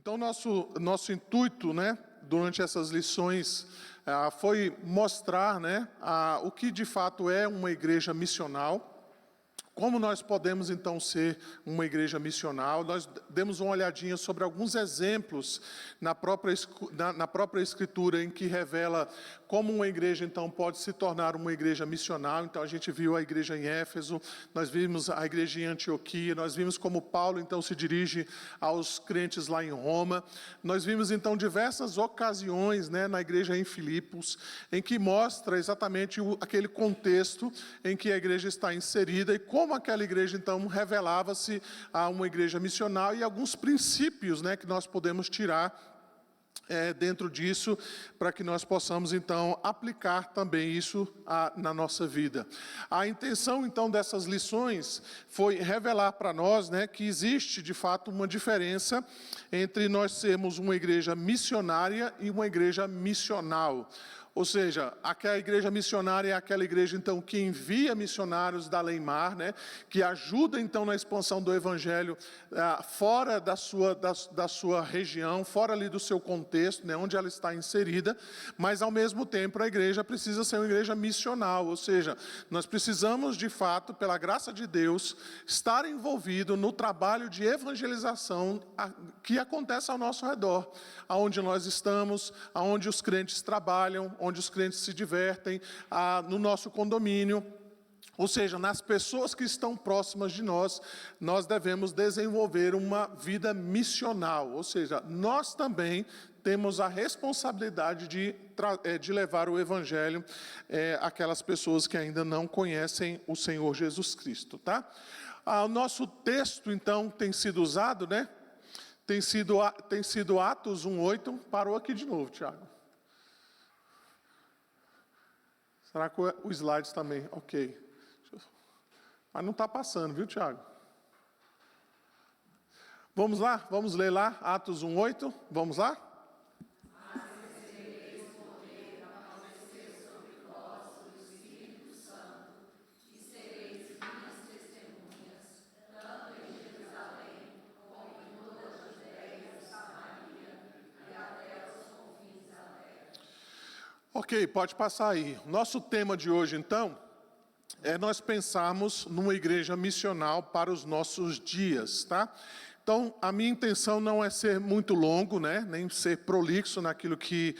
Então, nosso intuito, né, durante essas lições, foi mostrar, né, o que de fato é uma igreja missional. Como nós podemos, então, ser uma igreja missional? Nós demos uma olhadinha sobre alguns exemplos na própria Escritura, em que revela como uma igreja, então, pode se tornar uma igreja missional. Então, a gente viu a igreja em Éfeso, nós vimos a igreja em Antioquia, nós vimos como Paulo, então, se dirige aos crentes lá em Roma. Nós vimos, então, diversas ocasiões, né, na igreja em Filipos, em que mostra exatamente aquele contexto em que a igreja está inserida e como aquela igreja, então, revelava-se a uma igreja missional e alguns princípios, né, que nós podemos tirar dentro disso, para que nós possamos, então, aplicar também isso na nossa vida. A intenção, então, dessas lições foi revelar para nós, né, que existe, de fato, uma diferença entre nós sermos uma igreja missionária e uma igreja missional. Ou seja, aquela igreja missionária é aquela igreja, então, que envia missionários da além-mar, né, que ajuda, então, na expansão do evangelho fora da sua região, fora ali do seu contexto, né, onde ela está inserida, mas, ao mesmo tempo, a igreja precisa ser uma igreja missional, ou seja, nós precisamos, de fato, pela graça de Deus, estar envolvido no trabalho de evangelização que acontece ao nosso redor, aonde nós estamos, aonde os crentes trabalham, onde os crentes se divertem, no nosso condomínio, ou seja, nas pessoas que estão próximas de nós, nós devemos desenvolver uma vida missional, ou seja, nós também temos a responsabilidade de levar o evangelho àquelas pessoas que ainda não conhecem o Senhor Jesus Cristo, tá? O nosso texto, então, tem sido usado, né? Tem sido Atos 1:8, parou aqui de novo, Tiago. Será que o slides também? Ok. Mas não está passando, viu, Tiago? Vamos lá? Vamos ler lá, Atos 1:8? Vamos lá? Ok, pode passar aí. Nosso tema de hoje, então, é nós pensarmos numa igreja missional para os nossos dias, tá? Então, a minha intenção não é ser muito longo, né? Nem ser prolixo naquilo que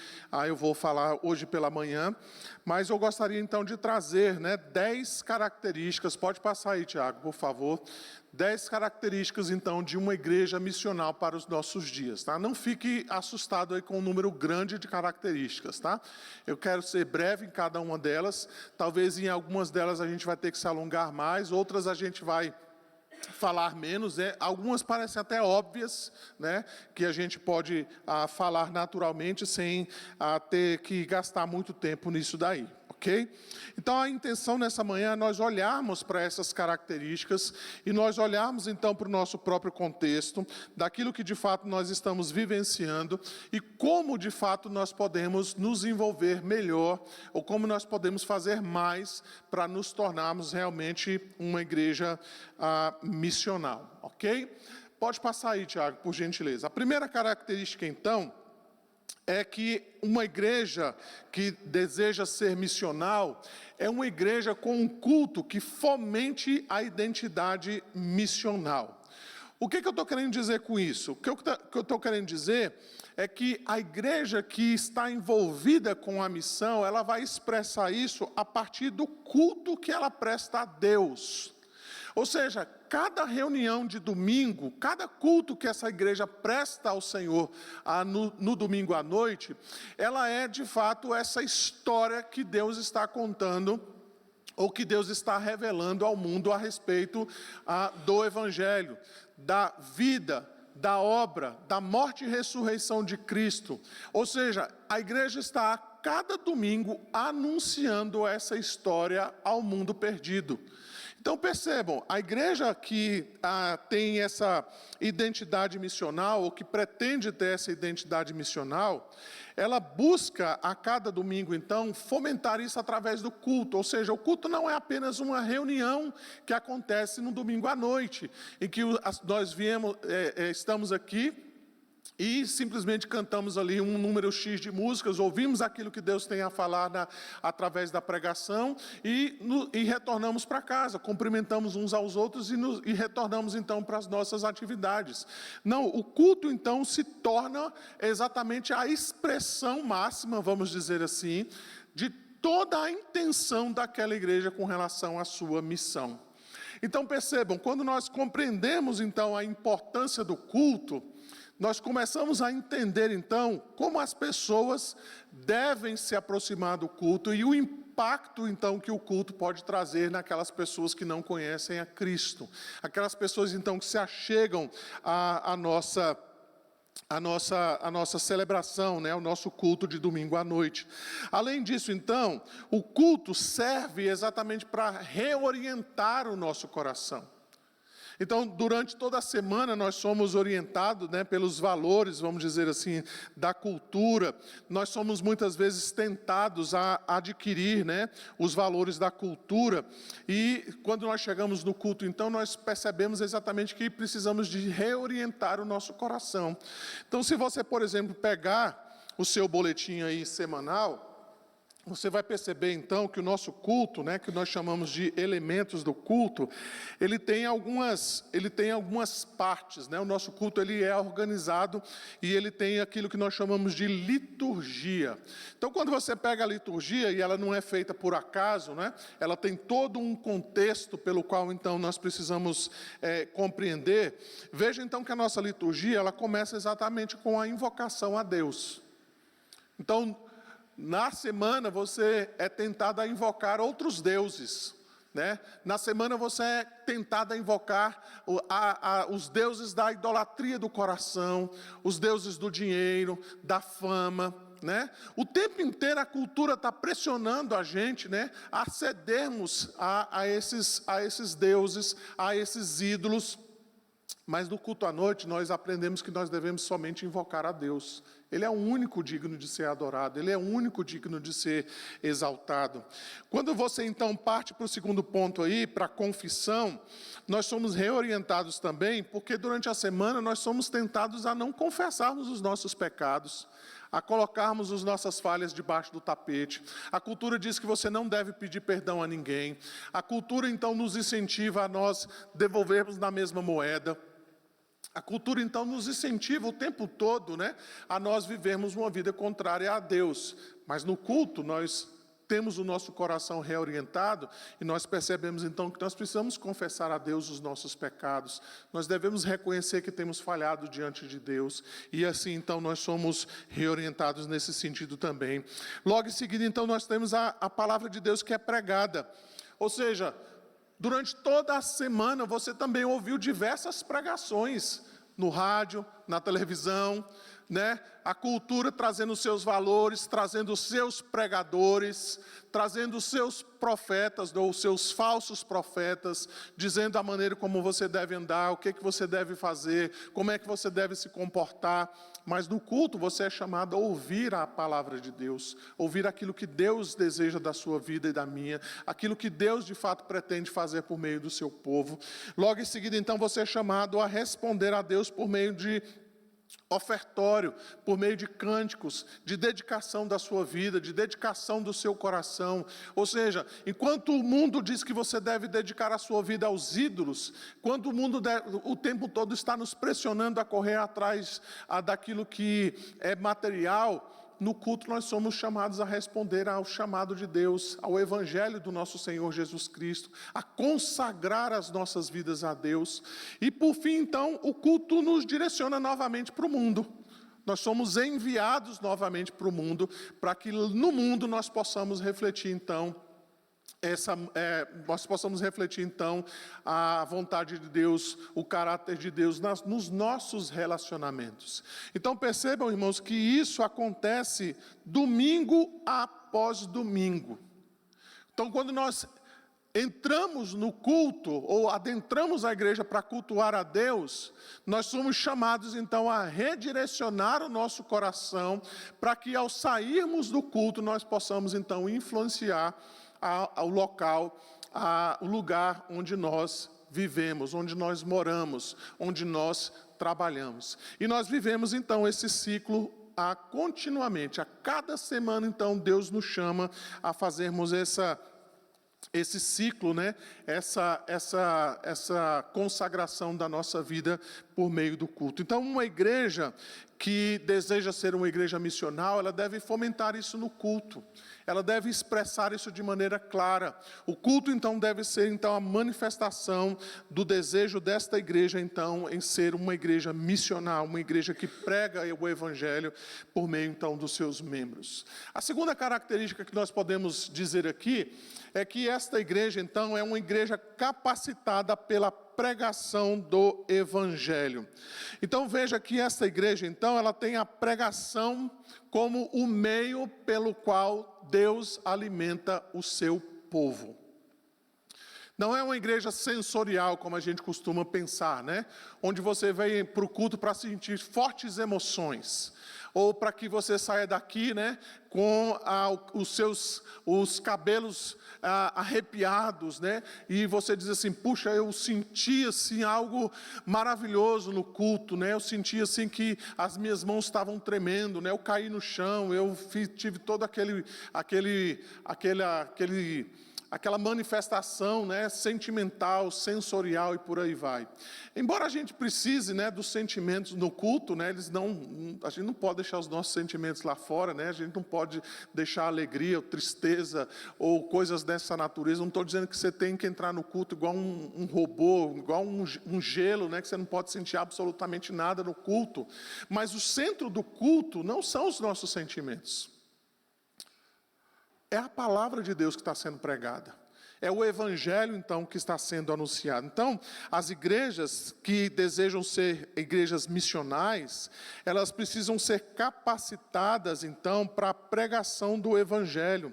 eu vou falar hoje pela manhã, mas eu gostaria, então, de trazer, né, 10 características, pode passar aí, Tiago, por favor, 10 características, então, de uma igreja missional para os nossos dias, tá? Não fique assustado aí com um número grande de características, tá? Eu quero ser breve em cada uma delas, talvez em algumas delas a gente vai ter que se alongar mais, outras a gente vai falar menos, né? Algumas parecem até óbvias, né? Que a gente pode falar naturalmente sem ter que gastar muito tempo nisso daí, ok? Então a intenção nessa manhã é nós olharmos para essas características e nós olharmos então para o nosso próprio contexto, daquilo que de fato nós estamos vivenciando e como de fato nós podemos nos envolver melhor ou como nós podemos fazer mais para nos tornarmos realmente uma igreja missional, ok? Pode passar aí, Tiago, por gentileza. A primeira característica, então, é que uma igreja que deseja ser missional é uma igreja com um culto que fomente a identidade missional. O que eu estou querendo dizer com isso? O que eu estou querendo dizer é que a igreja que está envolvida com a missão, ela vai expressar isso a partir do culto que ela presta a Deus. Ou seja, cada reunião de domingo, cada culto que essa igreja presta ao Senhor no domingo à noite, ela é de fato essa história que Deus está contando, ou que Deus está revelando ao mundo a respeito do Evangelho, da vida, da obra, da morte e ressurreição de Cristo. Ou seja, a igreja está a cada domingo anunciando essa história ao mundo perdido. Então percebam, a igreja que tem essa identidade missional, ou que pretende ter essa identidade missional, ela busca a cada domingo, então, fomentar isso através do culto. Ou seja, o culto não é apenas uma reunião que acontece no domingo à noite, em que nós estamos aqui, e simplesmente cantamos ali um número X de músicas, ouvimos aquilo que Deus tem a falar através da pregação e retornamos para casa, cumprimentamos uns aos outros e retornamos então para as nossas atividades. Não, o culto então se torna exatamente a expressão máxima, vamos dizer assim, de toda a intenção daquela igreja com relação à sua missão. Então percebam, quando nós compreendemos então a importância do culto, nós começamos a entender, então, como as pessoas devem se aproximar do culto e o impacto, então, que o culto pode trazer naquelas pessoas que não conhecem a Cristo. Aquelas pessoas, então, que se achegam à nossa celebração, né, o nosso culto de domingo à noite. Além disso, então, o culto serve exatamente para reorientar o nosso coração. Então, durante toda a semana, nós somos orientados, né, pelos valores, vamos dizer assim, da cultura. Nós somos muitas vezes tentados a adquirir, né, os valores da cultura. E quando nós chegamos no culto, então, nós percebemos exatamente que precisamos de reorientar o nosso coração. Então, se você, por exemplo, pegar o seu boletim aí semanal, você vai perceber então que o nosso culto, né, que nós chamamos de elementos do culto, ele tem algumas partes, né? O nosso culto ele é organizado e ele tem aquilo que nós chamamos de liturgia. Então, quando você pega a liturgia e ela não é feita por acaso, né? Ela tem todo um contexto pelo qual então nós precisamos compreender. Veja então que a nossa liturgia ela começa exatamente com a invocação a Deus. Então, na semana você é tentado a invocar outros deuses, né? Na semana você é tentado a invocar os deuses da idolatria do coração, os deuses do dinheiro, da fama, né? O tempo inteiro a cultura está pressionando a gente, né, a cedermos a esses deuses, a esses ídolos. Mas no culto à noite nós aprendemos que nós devemos somente invocar a Deus. Ele é o único digno de ser adorado, Ele é o único digno de ser exaltado. Quando você então parte para o segundo ponto aí, para a confissão, nós somos reorientados também, porque durante a semana nós somos tentados a não confessarmos os nossos pecados, a colocarmos as nossas falhas debaixo do tapete. A cultura diz que você não deve pedir perdão a ninguém. A cultura então nos incentiva a nós devolvermos na mesma moeda. A cultura, então, nos incentiva o tempo todo, né, a nós vivermos uma vida contrária a Deus. Mas no culto, nós temos o nosso coração reorientado e nós percebemos, então, que nós precisamos confessar a Deus os nossos pecados. Nós devemos reconhecer que temos falhado diante de Deus. E assim, então, nós somos reorientados nesse sentido também. Logo em seguida, então, nós temos a palavra de Deus que é pregada. Ou seja, durante toda a semana, você também ouviu diversas pregações no rádio, na televisão, né? A cultura trazendo os seus valores, trazendo os seus pregadores, trazendo os seus profetas, ou os seus falsos profetas, dizendo a maneira como você deve andar, o que você deve fazer, como é que você deve se comportar. Mas no culto você é chamado a ouvir a palavra de Deus, ouvir aquilo que Deus deseja da sua vida e da minha, aquilo que Deus de fato pretende fazer por meio do seu povo. Logo em seguida, então, você é chamado a responder a Deus por meio de ofertório, por meio de cânticos, de dedicação da sua vida, de dedicação do seu coração. Ou seja, enquanto o mundo diz que você deve dedicar a sua vida aos ídolos, quando o mundo o tempo todo está nos pressionando a correr atrás daquilo que é material, no culto nós somos chamados a responder ao chamado de Deus, ao evangelho do nosso Senhor Jesus Cristo, a consagrar as nossas vidas a Deus. E por fim, então, o culto nos direciona novamente para o mundo. Nós somos enviados novamente para o mundo, para que no mundo nós possamos refletir, então, nós possamos refletir, então, a vontade de Deus, o caráter de Deus nos nossos relacionamentos. Então, percebam, irmãos, que isso acontece domingo após domingo. Então, quando nós entramos no culto, ou adentramos a igreja para cultuar a Deus, nós somos chamados, então, a redirecionar o nosso coração, para que, ao sairmos do culto, nós possamos, então, influenciar ao local, o lugar onde nós vivemos, onde nós moramos, onde nós trabalhamos. E nós vivemos então esse ciclo continuamente. A cada semana então Deus nos chama a fazermos esse ciclo, né? Essa consagração da nossa vida por meio do culto. Então, uma igreja que deseja ser uma igreja missional, ela deve fomentar isso no culto. Ela deve expressar isso de maneira clara. O culto, então, deve ser, então, a manifestação do desejo desta igreja, então, em ser uma igreja missional, uma igreja que prega o evangelho por meio, então, dos seus membros. A segunda característica que nós podemos dizer aqui é que esta igreja, então, é uma igreja capacitada pela pregação do evangelho. Então veja que esta igreja, então, ela tem a pregação como o meio pelo qual Deus alimenta o seu povo. Não é uma igreja sensorial, como a gente costuma pensar, né? Onde você vem para o culto para sentir fortes emoções, ou para que você saia daqui, né, com os cabelos arrepiados, né, e você diz assim, puxa, eu senti assim algo maravilhoso no culto, né, eu senti assim que as minhas mãos estavam tremendo, né, eu caí no chão, eu tive todo aquela manifestação, né, sentimental, sensorial e por aí vai. Embora a gente precise, né, dos sentimentos no culto, né, a gente não pode deixar os nossos sentimentos lá fora, né, a gente não pode deixar alegria ou tristeza ou coisas dessa natureza. Não estou dizendo que você tem que entrar no culto igual um robô, igual um gelo, né, que você não pode sentir absolutamente nada no culto. Mas o centro do culto não são os nossos sentimentos. É a palavra de Deus que está sendo pregada. É o evangelho, então, que está sendo anunciado. Então, as igrejas que desejam ser igrejas missionais, elas precisam ser capacitadas, então, para a pregação do evangelho.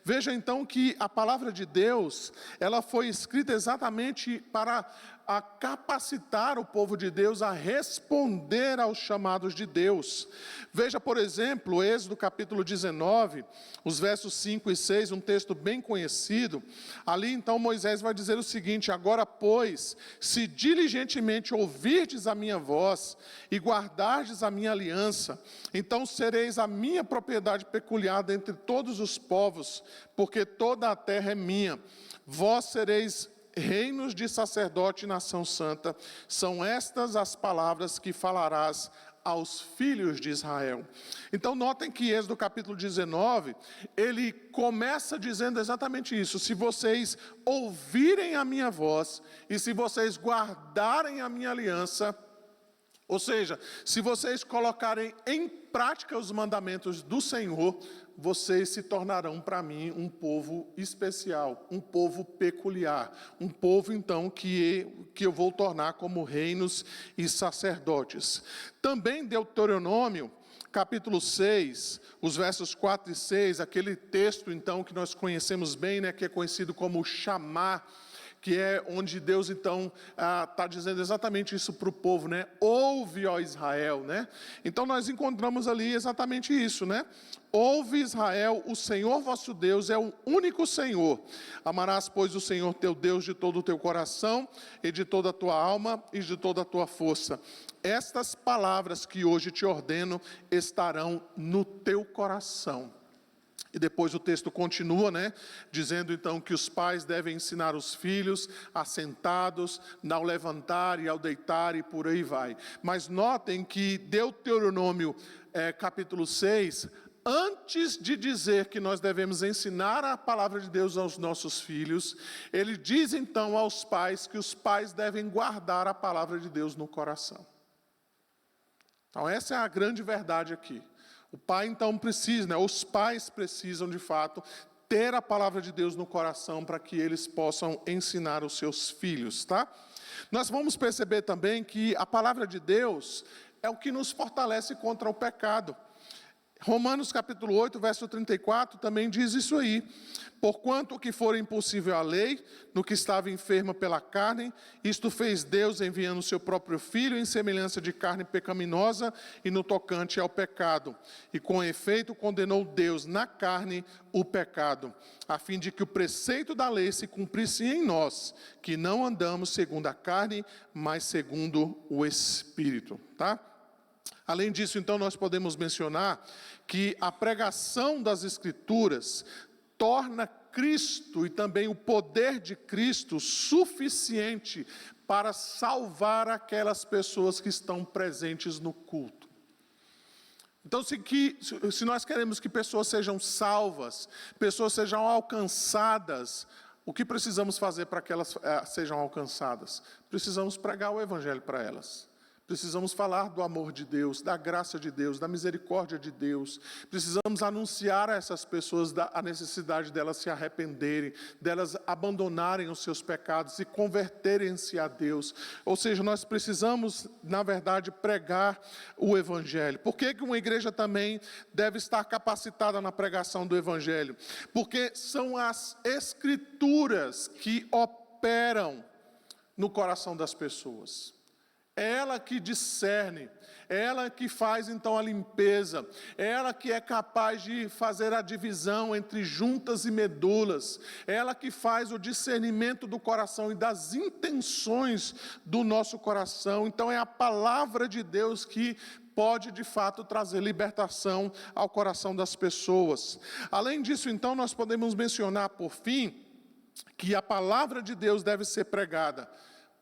Veja, então, que a palavra de Deus, ela foi escrita exatamente para capacitar o povo de Deus a responder aos chamados de Deus. Veja, por exemplo, Êxodo capítulo 19, os versos 5 e 6, um texto bem conhecido. Ali, então, Moisés vai dizer o seguinte: agora, pois, se diligentemente ouvirdes a minha voz e guardardes a minha aliança, então sereis a minha propriedade peculiar dentre todos os povos, porque toda a terra é minha. Vós sereis reinos de sacerdote e nação santa. São estas as palavras que falarás aos filhos de Israel. Então notem que Êxodo capítulo 19, ele começa dizendo exatamente isso: se vocês ouvirem a minha voz e se vocês guardarem a minha aliança, ou seja, se vocês colocarem em prática os mandamentos do Senhor, vocês se tornarão para mim um povo especial, um povo peculiar, um povo então que eu vou tornar como reinos e sacerdotes. Também Deuteronômio, capítulo 6, os versos 4 e 6, aquele texto então que nós conhecemos bem, né, que é conhecido como Chamá, que é onde Deus, então, está dizendo exatamente isso para o povo, né? Ouve, ó Israel, né? Então, nós encontramos ali exatamente isso, né? Ouve, Israel, o Senhor vosso Deus é o único Senhor. Amarás, pois, o Senhor teu Deus de todo o teu coração, e de toda a tua alma, e de toda a tua força. Estas palavras que hoje te ordeno estarão no teu coração. E depois o texto continua, né, dizendo então que os pais devem ensinar os filhos assentados, ao levantar e ao deitar e por aí vai. Mas notem que Deuteronômio capítulo 6, antes de dizer que nós devemos ensinar a palavra de Deus aos nossos filhos, ele diz então aos pais que os pais devem guardar a palavra de Deus no coração. Então essa é a grande verdade aqui. O pai então precisa, né, os pais precisam de fato ter a palavra de Deus no coração para que eles possam ensinar os seus filhos, tá? Nós vamos perceber também que a palavra de Deus é o que nos fortalece contra o pecado. Romanos capítulo 8, verso 34, também diz isso aí. Porquanto o que for impossível à lei, no que estava enferma pela carne, isto fez Deus enviando o seu próprio Filho em semelhança de carne pecaminosa e no tocante ao pecado. E com efeito condenou Deus na carne o pecado, a fim de que o preceito da lei se cumprisse em nós, que não andamos segundo a carne, mas segundo o Espírito, tá? Além disso, então, nós podemos mencionar que a pregação das Escrituras torna Cristo e também o poder de Cristo suficiente para salvar aquelas pessoas que estão presentes no culto. Então, se nós queremos que pessoas sejam salvas, pessoas sejam alcançadas, o que precisamos fazer para que elas sejam alcançadas? Precisamos pregar o Evangelho para elas. Precisamos falar do amor de Deus, da graça de Deus, da misericórdia de Deus. Precisamos anunciar a essas pessoas a necessidade delas se arrependerem, delas abandonarem os seus pecados e converterem-se a Deus. Ou seja, nós precisamos, na verdade, pregar o Evangelho. Por que uma igreja também deve estar capacitada na pregação do Evangelho? Porque são as Escrituras que operam no coração das pessoas. É ela que discerne, é ela que faz então a limpeza, é ela que é capaz de fazer a divisão entre juntas e medulas, é ela que faz o discernimento do coração e das intenções do nosso coração. Então é a palavra de Deus que pode de fato trazer libertação ao coração das pessoas. Além disso, então, nós podemos mencionar por fim que a palavra de Deus deve ser pregada,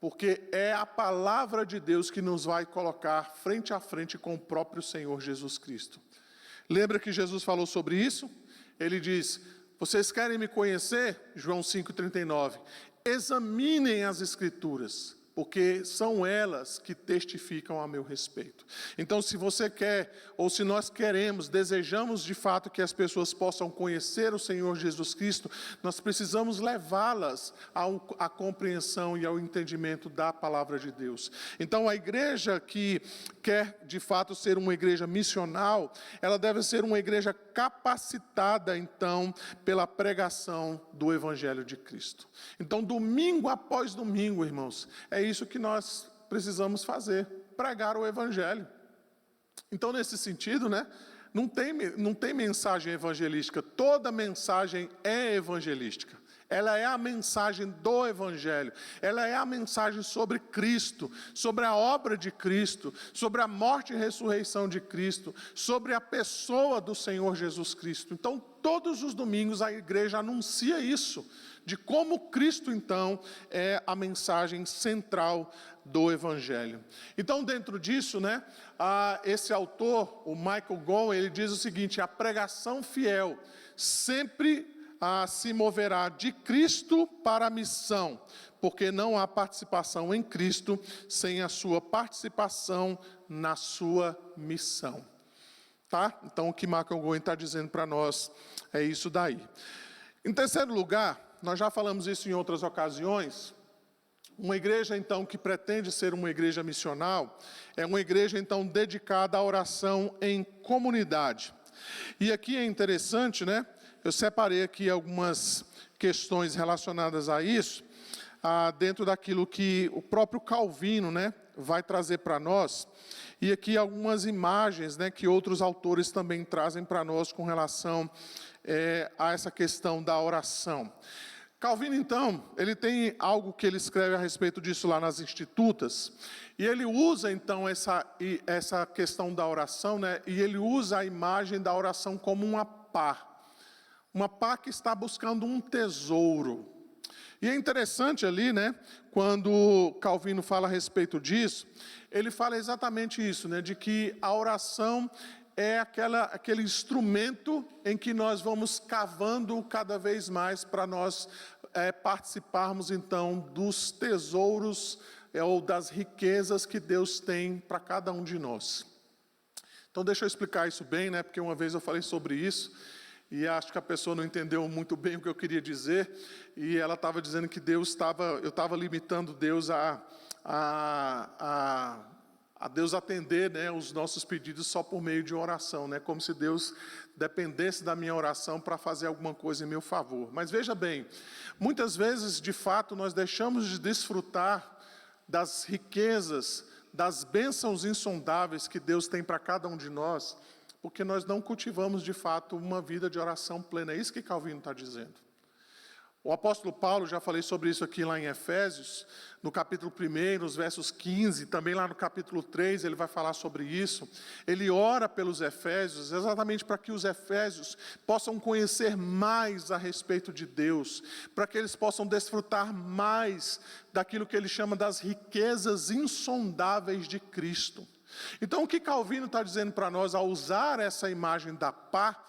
porque é a palavra de Deus que nos vai colocar frente a frente com o próprio Senhor Jesus Cristo. Lembra que Jesus falou sobre isso? Ele diz: vocês querem me conhecer? João 5,39. Examinem as Escrituras, porque são elas que testificam a meu respeito. Então, se você quer, ou se nós queremos, desejamos de fato que as pessoas possam conhecer o Senhor Jesus Cristo, nós precisamos levá-las à compreensão e ao entendimento da palavra de Deus. Então, a igreja que quer de fato ser uma igreja missional, ela deve ser uma igreja capacitada, então, pela pregação do Evangelho de Cristo. Então, domingo após domingo, irmãos, é isso que nós precisamos fazer, pregar o Evangelho. Então, nesse sentido, não tem mensagem evangelística, toda mensagem é evangelística. Ela é a mensagem do Evangelho, ela é a mensagem sobre Cristo, sobre a obra de Cristo, sobre a morte e ressurreição de Cristo, sobre a pessoa do Senhor Jesus Cristo. Então, todos os domingos a igreja anuncia isso, de como Cristo, então, é a mensagem central do Evangelho. Então, dentro disso, esse autor, o Michael Gowen, ele diz o seguinte: a pregação fiel sempre se moverá de Cristo para a missão, porque não há participação em Cristo sem a sua participação na sua missão. Tá? Então, o que Michael Gowen está dizendo para nós é isso daí. Em terceiro lugar, nós já falamos isso em outras ocasiões, uma igreja, então, que pretende ser uma igreja missional, é uma igreja, então, dedicada à oração em comunidade. E aqui é interessante, eu separei aqui algumas questões relacionadas a isso, dentro daquilo que o próprio Calvino, vai trazer para nós, e aqui algumas imagens, que outros autores também trazem para nós com relação a essa questão da oração. Calvino, então, ele tem algo que ele escreve a respeito disso lá nas Institutas, e ele usa, então, essa questão da oração, e ele usa a imagem da oração como uma pá que está buscando um tesouro. E é interessante ali, quando Calvino fala a respeito disso, ele fala exatamente isso, de que a oração é aquele instrumento em que nós vamos cavando cada vez mais para nós participarmos, então, dos tesouros ou das riquezas que Deus tem para cada um de nós. Então, deixa eu explicar isso bem, porque uma vez eu falei sobre isso, e acho que a pessoa não entendeu muito bem o que eu queria dizer, e ela estava dizendo que eu estava limitando Deus a a Deus atender, né, os nossos pedidos só por meio de oração, né, como se Deus dependesse da minha oração para fazer alguma coisa em meu favor. Mas veja bem, muitas vezes, de fato, nós deixamos de desfrutar das riquezas, das bênçãos insondáveis que Deus tem para cada um de nós, porque nós não cultivamos, de fato, uma vida de oração plena. É isso que Calvino está dizendo. O apóstolo Paulo, já falei sobre isso aqui lá em Efésios, no capítulo 1, nos versos 15, também lá no capítulo 3, ele vai falar sobre isso. Ele ora pelos Efésios, exatamente para que os Efésios possam conhecer mais a respeito de Deus, para que eles possam desfrutar mais daquilo que ele chama das riquezas insondáveis de Cristo. Então, o que Calvino está dizendo para nós, ao usar essa imagem da pá,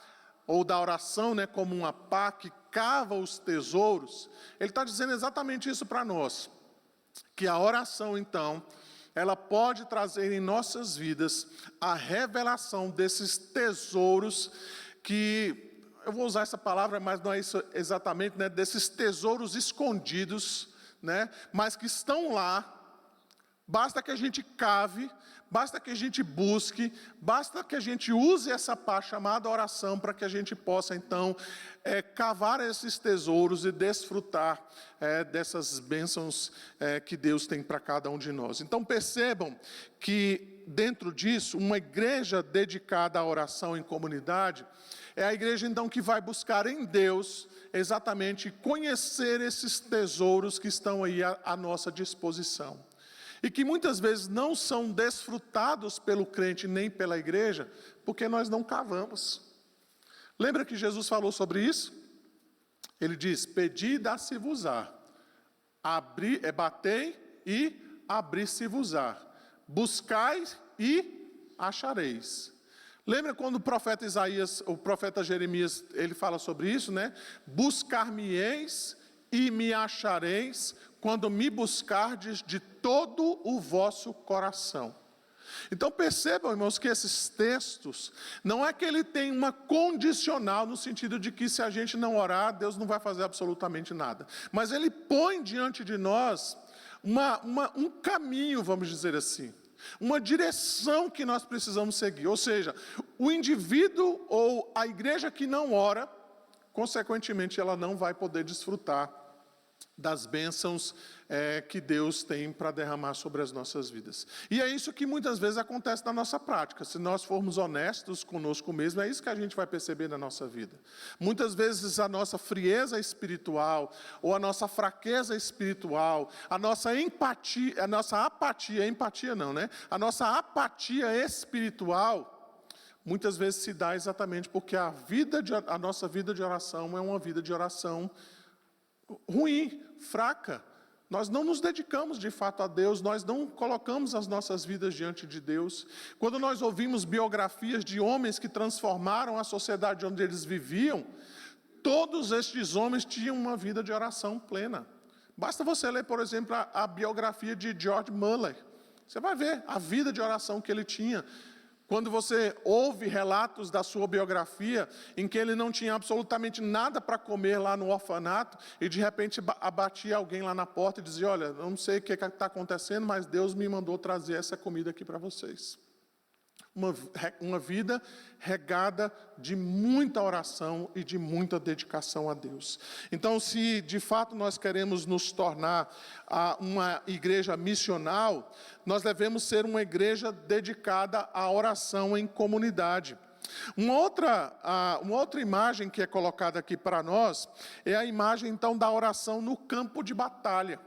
ou da oração, né, como uma pá que cava os tesouros, ele está dizendo exatamente isso para nós, que a oração, então, ela pode trazer em nossas vidas a revelação desses tesouros que, eu vou usar essa palavra, mas não é isso exatamente, né, desses tesouros escondidos, né, mas que estão lá. Basta que a gente cave, basta que a gente busque, basta que a gente use essa pá chamada oração para que a gente possa, então, cavar esses tesouros e desfrutar dessas bênçãos que Deus tem para cada um de nós. Então, percebam que, dentro disso, uma igreja dedicada à oração em comunidade é a igreja, então, que vai buscar em Deus exatamente conhecer esses tesouros que estão aí à nossa disposição. E que muitas vezes não são desfrutados pelo crente nem pela igreja, porque nós não cavamos. Lembra que Jesus falou sobre isso? Ele diz, pedi e dá-se-vos-á, batei e abri-se-vos-á, buscai e achareis. Lembra quando o profeta Isaías, o profeta Jeremias, ele fala sobre isso, né? Buscar-me-eis e me achareis, quando me buscardes de todo o vosso coração. Então percebam, irmãos, que esses textos, não é que ele tem uma condicional, no sentido de que se a gente não orar, Deus não vai fazer absolutamente nada. Mas ele põe diante de nós um caminho, vamos dizer assim, uma direção que nós precisamos seguir. Ou seja, o indivíduo ou a igreja que não ora, consequentemente ela não vai poder desfrutar das bênçãos que Deus tem para derramar sobre as nossas vidas. E é isso que muitas vezes acontece na nossa prática. Se nós formos honestos conosco mesmo, é isso que a gente vai perceber na nossa vida. Muitas vezes a nossa frieza espiritual, ou a nossa fraqueza espiritual, a nossa empatia, a nossa apatia espiritual, muitas vezes se dá exatamente porque a nossa vida de oração é uma vida de oração ruim, fraca. Nós não nos dedicamos de fato a Deus, nós não colocamos as nossas vidas diante de Deus. Quando nós ouvimos biografias de homens que transformaram a sociedade onde eles viviam, todos estes homens tinham uma vida de oração plena. Basta você ler, por exemplo, a biografia de George Muller. Você vai ver a vida de oração que ele tinha. Quando você ouve relatos da sua biografia, em que ele não tinha absolutamente nada para comer lá no orfanato, e de repente abatia alguém lá na porta e dizia, olha, eu não sei o que está acontecendo, mas Deus me mandou trazer essa comida aqui para vocês. Uma vida regada de muita oração e de muita dedicação a Deus. Então, se de fato nós queremos nos tornar uma igreja missional, nós devemos ser uma igreja dedicada à oração em comunidade. Uma outra imagem que é colocada aqui para nós é a imagem então da oração no campo de batalha.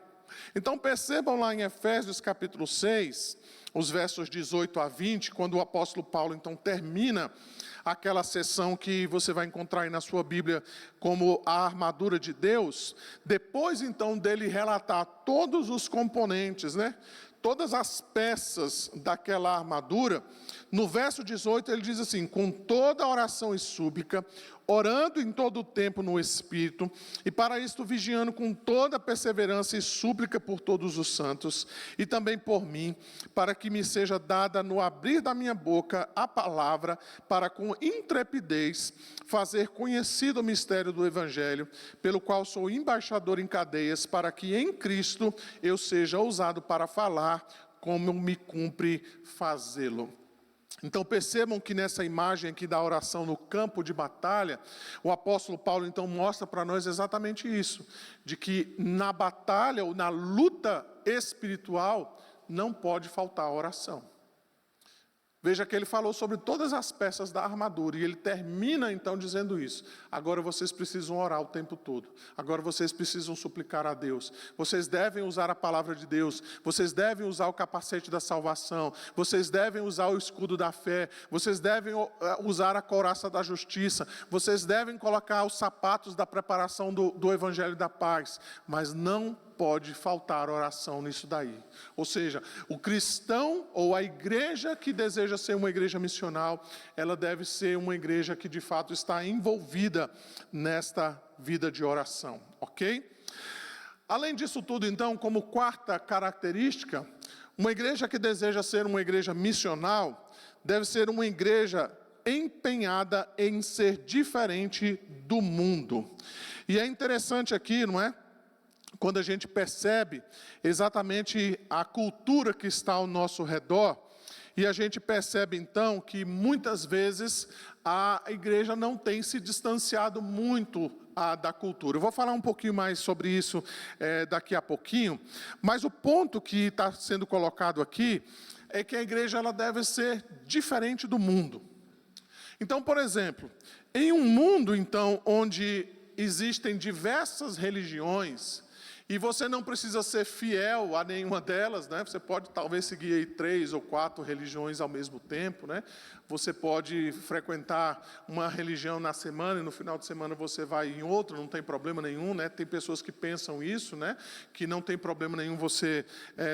Então percebam lá em Efésios capítulo 6, os versos 18 a 20, quando o apóstolo Paulo então termina aquela sessão que você vai encontrar aí na sua Bíblia como a armadura de Deus, depois então dele relatar todos os componentes, né? Todas as peças daquela armadura, no verso 18 ele diz assim, com toda oração e súplica, orando em todo o tempo no Espírito, e para isto vigiando com toda perseverança e súplica por todos os santos, e também por mim, para que me seja dada no abrir da minha boca a palavra, para com intrepidez fazer conhecido o mistério do Evangelho, pelo qual sou embaixador em cadeias, para que em Cristo eu seja ousado para falar como me cumpre fazê-lo. Então percebam que nessa imagem aqui da oração no campo de batalha, o apóstolo Paulo então mostra para nós exatamente isso, de que na batalha ou na luta espiritual não pode faltar a oração. Veja que ele falou sobre todas as peças da armadura, e ele termina então dizendo isso. Agora vocês precisam orar o tempo todo. Agora vocês precisam suplicar a Deus. Vocês devem usar a palavra de Deus. Vocês devem usar o capacete da salvação. Vocês devem usar o escudo da fé. Vocês devem usar a couraça da justiça. Vocês devem colocar os sapatos da preparação do evangelho da paz. Mas não pode faltar oração nisso daí. Ou seja, o cristão ou a igreja que deseja ser uma igreja missional, ela deve ser uma igreja que de fato está envolvida nesta vida de oração, ok? Além disso tudo, então, como quarta característica, uma igreja que deseja ser uma igreja missional, deve ser uma igreja empenhada em ser diferente do mundo. E é interessante aqui, não é? Quando a gente percebe exatamente a cultura que está ao nosso redor, e a gente percebe então que muitas vezes a igreja não tem se distanciado muito da cultura. Eu vou falar um pouquinho mais sobre isso daqui a pouquinho, mas o ponto que está sendo colocado aqui é que a igreja ela deve ser diferente do mundo. Então, por exemplo, em um mundo então onde existem diversas religiões, e você não precisa ser fiel a nenhuma delas, né? Você pode talvez seguir aí 3 ou 4 religiões ao mesmo tempo, né? Você pode frequentar uma religião na semana e no final de semana você vai em outra, não tem problema nenhum, né? Tem pessoas que pensam isso, né? Que não tem problema nenhum você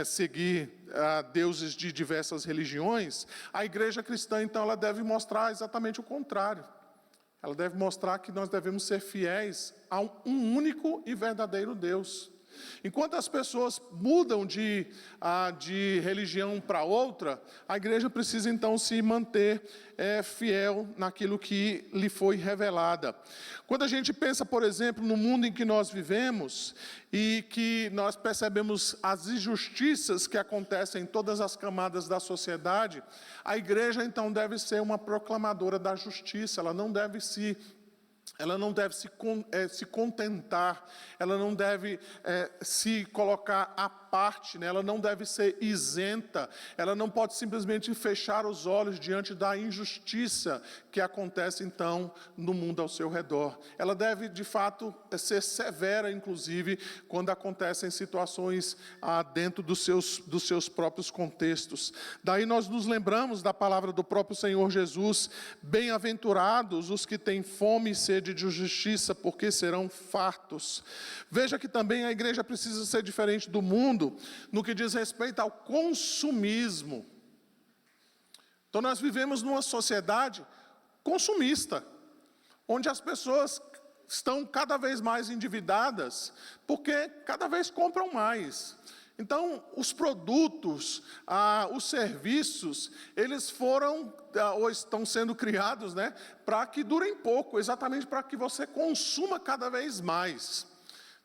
seguir deuses de diversas religiões. A igreja cristã, então, ela deve mostrar exatamente o contrário. Ela deve mostrar que nós devemos ser fiéis a um único e verdadeiro Deus. Enquanto as pessoas mudam de religião para outra, a igreja precisa então se manter fiel naquilo que lhe foi revelada. Quando a gente pensa, por exemplo, no mundo em que nós vivemos e que nós percebemos as injustiças que acontecem em todas as camadas da sociedade, a igreja então deve ser uma proclamadora da justiça, ela não deve se contentar, ela não deve se colocar à parte, né? Ela não deve ser isenta, ela não pode simplesmente fechar os olhos diante da injustiça que acontece então no mundo ao seu redor. Ela deve de fato ser severa, inclusive, quando acontecem situações dentro dos seus próprios contextos. Daí nós nos lembramos da palavra do próprio Senhor Jesus: bem-aventurados os que têm fome e sede de justiça, porque serão fartos. Veja que também a igreja precisa ser diferente do mundo no que diz respeito ao consumismo. Então nós vivemos numa sociedade consumista, onde as pessoas estão cada vez mais endividadas, porque cada vez compram mais. Então, os produtos, os serviços, eles foram ou estão sendo criados, né, para que durem pouco, exatamente para que você consuma cada vez mais.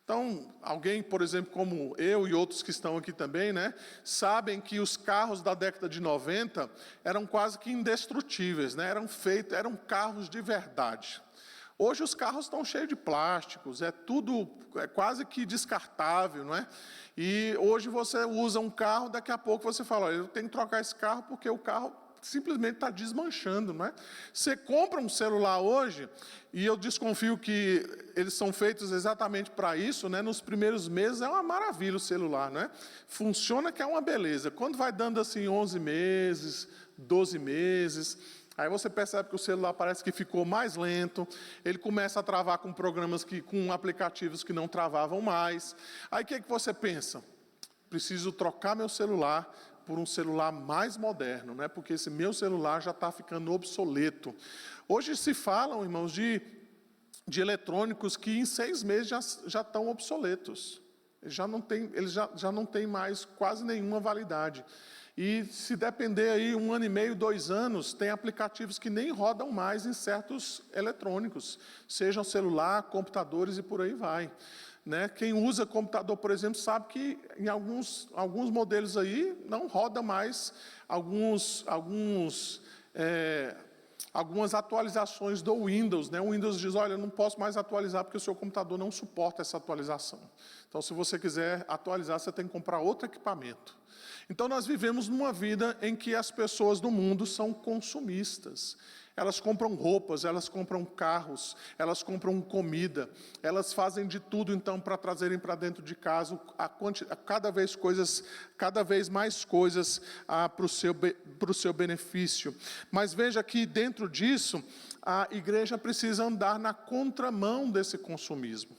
Então, alguém, por exemplo, como eu e outros que estão aqui também, né, sabem que os carros da década de 90 eram quase que indestrutíveis, né, eram carros de verdade. Hoje os carros estão cheios de plásticos, tudo quase que descartável, não é? E hoje você usa um carro, daqui a pouco você fala: olha, eu tenho que trocar esse carro porque o carro simplesmente está desmanchando, não é? Você compra um celular hoje, e eu desconfio que eles são feitos exatamente para isso, né? Nos primeiros meses é uma maravilha o celular, não é? Funciona que é uma beleza. Quando vai dando assim 11 meses, 12 meses... aí você percebe que o celular parece que ficou mais lento, ele começa a travar com com aplicativos que não travavam mais. Aí o que você pensa? Preciso trocar meu celular por um celular mais moderno, né? Porque esse meu celular já está ficando obsoleto. Hoje se falam, irmãos, de eletrônicos que em 6 meses já estão obsoletos. Eles já não têm mais quase nenhuma validade. E se depender aí 1 ano e meio, 2 anos, tem aplicativos que nem rodam mais em certos eletrônicos, sejam celular, computadores e por aí vai. né? Quem usa computador, por exemplo, sabe que em alguns modelos aí não roda mais algumas atualizações do Windows, né? O Windows diz, olha, eu não posso mais atualizar porque o seu computador não suporta essa atualização. Então, se você quiser atualizar, você tem que comprar outro equipamento. Então, nós vivemos numa vida em que as pessoas do mundo são consumistas. Elas compram roupas, elas compram carros, elas compram comida, elas fazem de tudo, então, para trazerem para dentro de casa cada vez mais coisas para o seu benefício. Mas veja que dentro disso, a igreja precisa andar na contramão desse consumismo.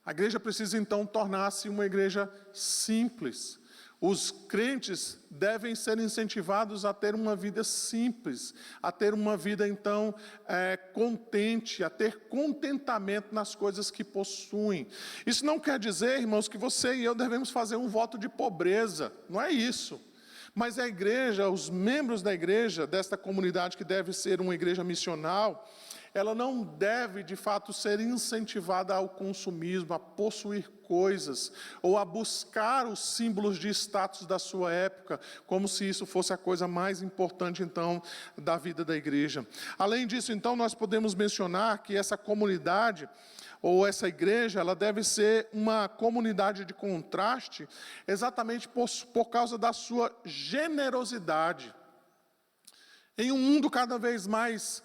A igreja precisa, então, tornar-se uma igreja simples. Os crentes devem ser incentivados a ter uma vida simples, a ter uma vida, então, contente, a ter contentamento nas coisas que possuem. Isso não quer dizer, irmãos, que você e eu devemos fazer um voto de pobreza, não é isso. Mas a igreja, os membros da igreja, desta comunidade que deve ser uma igreja missional, ela não deve, de fato, ser incentivada ao consumismo, a possuir coisas, ou a buscar os símbolos de status da sua época, como se isso fosse a coisa mais importante, então, da vida da igreja. Além disso, então, nós podemos mencionar que essa comunidade, ou essa igreja, ela deve ser uma comunidade de contraste, exatamente por causa da sua generosidade. Em um mundo cada vez mais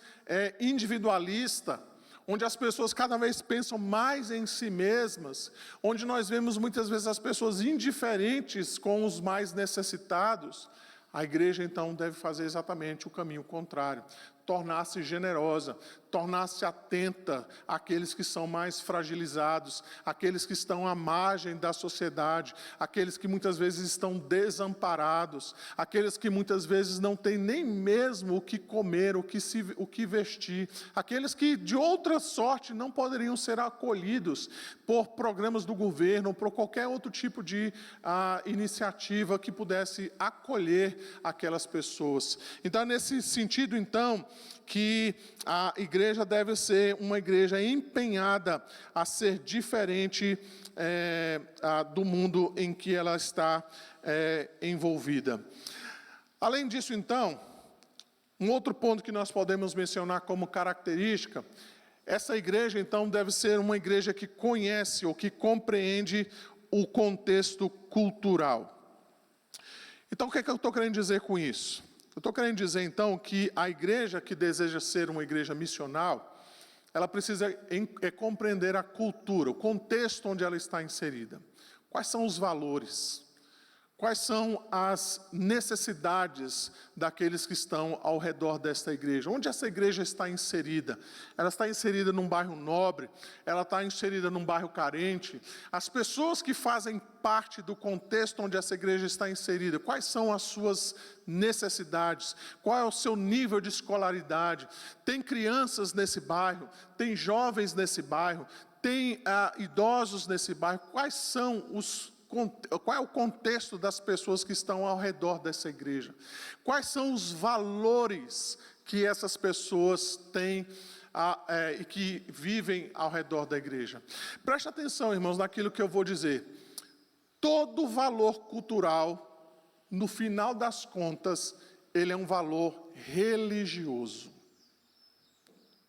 individualista, onde as pessoas cada vez pensam mais em si mesmas, onde nós vemos muitas vezes as pessoas indiferentes com os mais necessitados, a igreja então deve fazer exatamente o caminho contrário, tornar-se generosa, tornar-se atenta àqueles que são mais fragilizados, àqueles que estão à margem da sociedade, àqueles que muitas vezes estão desamparados, àqueles que muitas vezes não têm nem mesmo o que comer, o que vestir, aqueles que de outra sorte não poderiam ser acolhidos por programas do governo, por qualquer outro tipo de iniciativa que pudesse acolher aquelas pessoas. Então, nesse sentido, então, que a igreja deve ser uma igreja empenhada a ser diferente do mundo em que ela está envolvida. Além disso, então, um outro ponto que nós podemos mencionar como característica, essa igreja, então, deve ser uma igreja que conhece ou que compreende o contexto cultural. Então, o que é que eu estou querendo dizer com isso? Eu estou querendo dizer, então, que a igreja que deseja ser uma igreja missional, ela precisa compreender a cultura, o contexto onde ela está inserida. Quais são os valores? Quais são as necessidades daqueles que estão ao redor desta igreja? Onde essa igreja está inserida? Ela está inserida num bairro nobre? Ela está inserida num bairro carente? As pessoas que fazem parte do contexto onde essa igreja está inserida, quais são as suas necessidades? Qual é o seu nível de escolaridade? Tem crianças nesse bairro? Tem jovens nesse bairro? Tem idosos nesse bairro? Qual é o contexto das pessoas que estão ao redor dessa igreja? Quais são os valores que essas pessoas têm e que vivem ao redor da igreja? Preste atenção, irmãos, naquilo que eu vou dizer. Todo valor cultural, no final das contas, ele é um valor religioso.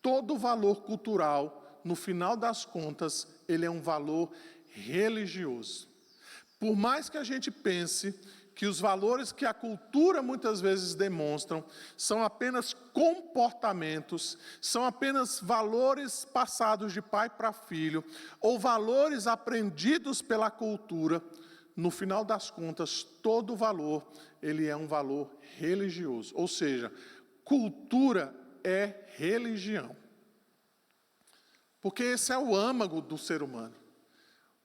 Todo valor cultural, no final das contas, ele é um valor religioso. Por mais que a gente pense que os valores que a cultura muitas vezes demonstram são apenas comportamentos, são apenas valores passados de pai para filho, ou valores aprendidos pela cultura, no final das contas, todo valor, ele é um valor religioso. Ou seja, cultura é religião. Porque esse é o âmago do ser humano.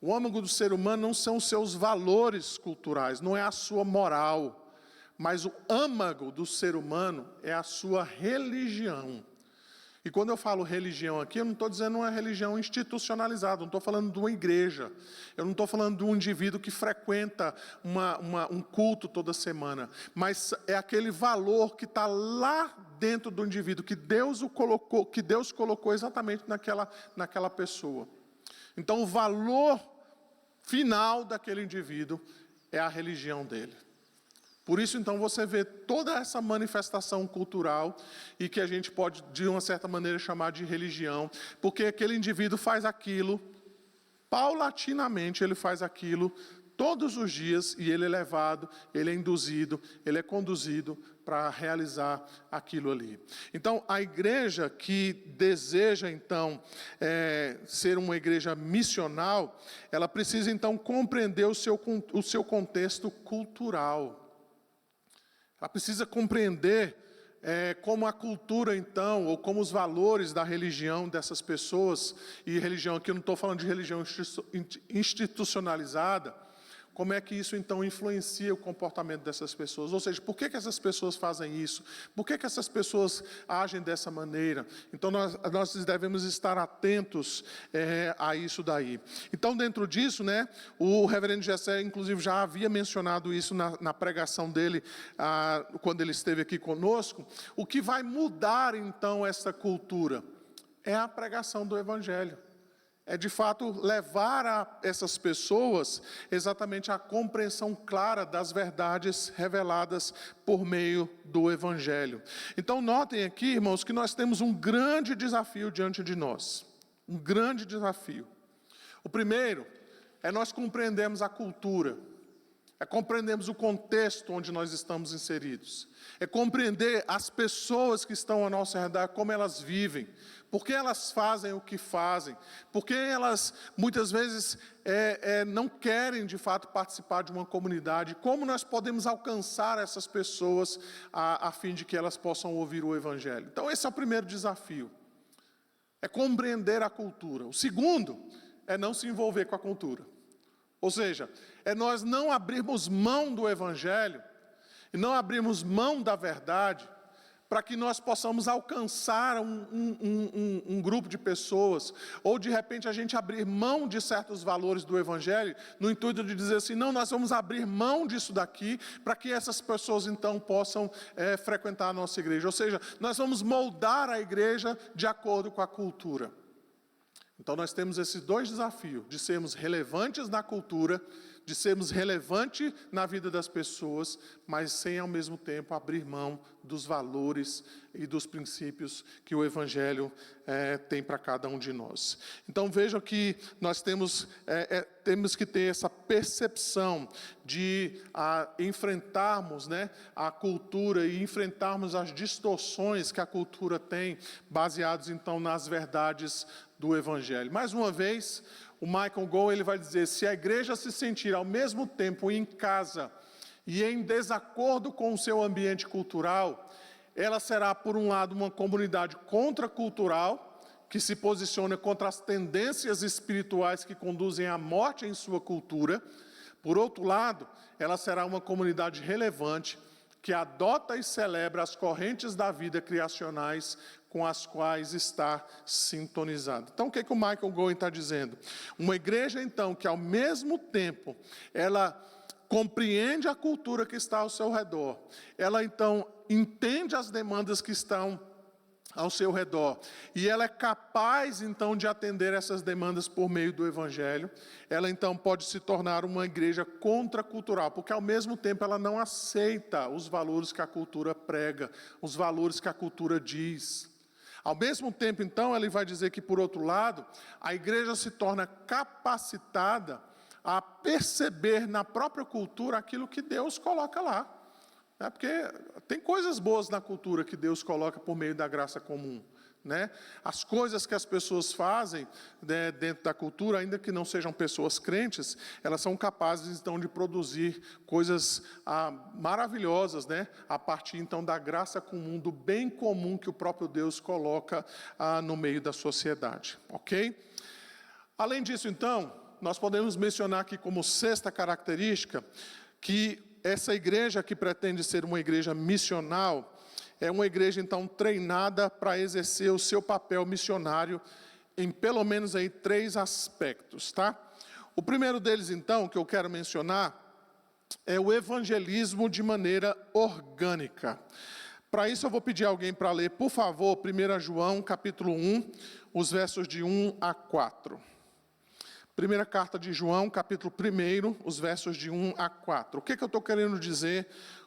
O âmago do ser humano não são os seus valores culturais, não é a sua moral, mas o âmago do ser humano é a sua religião. E quando eu falo religião aqui, eu não estou dizendo uma religião institucionalizada, não estou falando de uma igreja, eu não estou falando de um indivíduo que frequenta um culto toda semana, mas é aquele valor que está lá dentro do indivíduo, que Deus colocou exatamente naquela pessoa. Então, o valor final daquele indivíduo é a religião dele. Por isso, então, você vê toda essa manifestação cultural e que a gente pode, de uma certa maneira, chamar de religião, porque aquele indivíduo faz aquilo, paulatinamente ele faz aquilo todos os dias e ele é levado, ele é induzido, ele é conduzido para realizar aquilo ali. Então, a igreja que deseja, então, ser uma igreja missional, ela precisa, então, compreender o seu contexto cultural. Ela precisa compreender como a cultura, então, ou como os valores da religião dessas pessoas, e religião aqui eu não estou falando de religião institucionalizada, como é que isso, então, influencia o comportamento dessas pessoas? Ou seja, por que essas pessoas fazem isso? Por que essas pessoas agem dessa maneira? Então, nós devemos estar atentos a isso daí. Então, dentro disso, né, o reverendo Jessé, inclusive, já havia mencionado isso na pregação dele, quando ele esteve aqui conosco. O que vai mudar, então, essa cultura? É a pregação do Evangelho. É, de fato, levar a essas pessoas exatamente a compreensão clara das verdades reveladas por meio do Evangelho. Então, notem aqui, irmãos, que nós temos um grande desafio diante de nós. Um grande desafio. O primeiro é nós compreendermos a cultura. É compreendermos o contexto onde nós estamos inseridos. É compreender as pessoas que estão ao nosso redor, como elas vivem. Por que elas fazem o que fazem? Por que elas, muitas vezes, não querem, de fato, participar de uma comunidade? Como nós podemos alcançar essas pessoas a fim de que elas possam ouvir o Evangelho? Então, esse é o primeiro desafio. É compreender a cultura. O segundo é não se envolver com a cultura. Ou seja, é nós não abrirmos mão do Evangelho e não abrirmos mão da verdade, para que nós possamos alcançar um grupo de pessoas, ou de repente a gente abrir mão de certos valores do Evangelho, no intuito de dizer assim, não, nós vamos abrir mão disso daqui, para que essas pessoas então possam frequentar a nossa igreja. Ou seja, nós vamos moldar a igreja de acordo com a cultura. Então nós temos esses dois desafios, de sermos relevantes na cultura, de sermos relevantes na vida das pessoas, mas sem ao mesmo tempo abrir mão dos valores e dos princípios que o Evangelho tem para cada um de nós. Então vejam que nós temos que ter essa percepção de enfrentarmos, né, a cultura e enfrentarmos as distorções que a cultura tem, baseados então nas verdades do Evangelho. Mais uma vez, o Michael Gold, ele vai dizer, se a igreja se sentir ao mesmo tempo em casa e em desacordo com o seu ambiente cultural, ela será, por um lado, uma comunidade contracultural, que se posiciona contra as tendências espirituais que conduzem à morte em sua cultura. Por outro lado, ela será uma comunidade relevante, que adota e celebra as correntes da vida criacionais com as quais está sintonizado. Então, o que o Michael Goen está dizendo? Uma igreja, então, que ao mesmo tempo, ela compreende a cultura que está ao seu redor, ela, então, entende as demandas que estão ao seu redor, e ela é capaz, então, de atender essas demandas por meio do Evangelho, ela, então, pode se tornar uma igreja contracultural, porque, ao mesmo tempo, ela não aceita os valores que a cultura prega, os valores que a cultura diz. Ao mesmo tempo, então, ele vai dizer que, por outro lado, a igreja se torna capacitada a perceber na própria cultura aquilo que Deus coloca lá. Porque tem coisas boas na cultura que Deus coloca por meio da graça comum. Né? As coisas que as pessoas fazem, né, dentro da cultura, ainda que não sejam pessoas crentes, elas são capazes então de produzir coisas maravilhosas, né? A partir então da graça comum, do bem comum que o próprio Deus coloca no meio da sociedade. Ok? Além disso, então, nós podemos mencionar aqui como sexta característica que essa igreja que pretende ser uma igreja missional é uma igreja, então, treinada para exercer o seu papel missionário em pelo menos aí 3 aspectos, tá? O primeiro deles, então, que eu quero mencionar, é o evangelismo de maneira orgânica. Para isso, eu vou pedir alguém para ler, por favor, 1 João, capítulo 1, os versos de 1 a 4. Primeira carta de João, capítulo 1, os versos de 1 a 4. O que eu estou querendo dizer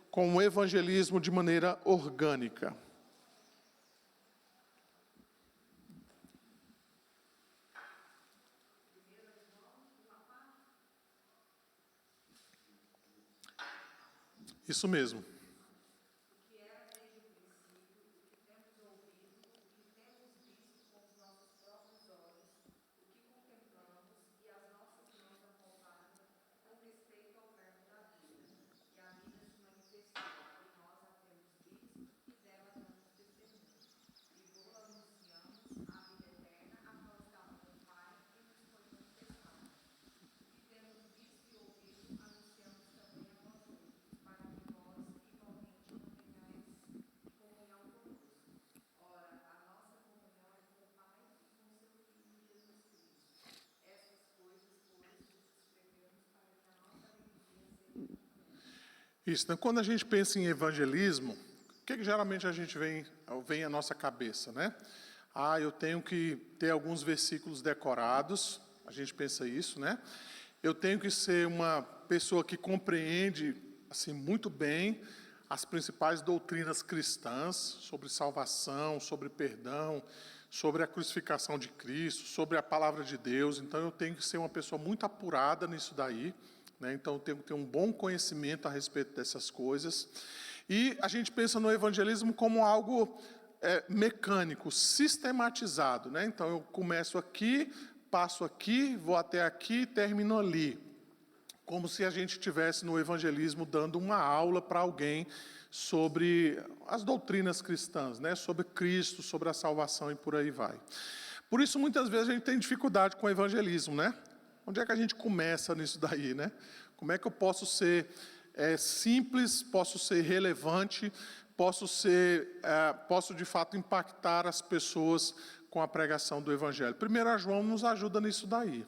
com o evangelismo de maneira orgânica? Isso mesmo. Isso, então, quando a gente pensa em evangelismo, o que geralmente a gente vem à nossa cabeça, né? Eu tenho que ter alguns versículos decorados, a gente pensa isso, né? Eu tenho que ser uma pessoa que compreende, assim, muito bem as principais doutrinas cristãs sobre salvação, sobre perdão, sobre a crucificação de Cristo, sobre a palavra de Deus. Então, eu tenho que ser uma pessoa muito apurada nisso daí, né? Então, eu tenho que ter um bom conhecimento a respeito dessas coisas. E a gente pensa no evangelismo como algo mecânico, sistematizado, né? Então, eu começo aqui, passo aqui, vou até aqui, termino ali. Como se a gente estivesse no evangelismo dando uma aula para alguém sobre as doutrinas cristãs, né? Sobre Cristo, sobre a salvação e por aí vai. Por isso, muitas vezes, a gente tem dificuldade com o evangelismo, né? Onde é que a gente começa nisso daí, né? Como é que eu posso ser simples, posso ser relevante, posso de fato impactar as pessoas com a pregação do Evangelho? 1 João nos ajuda nisso daí.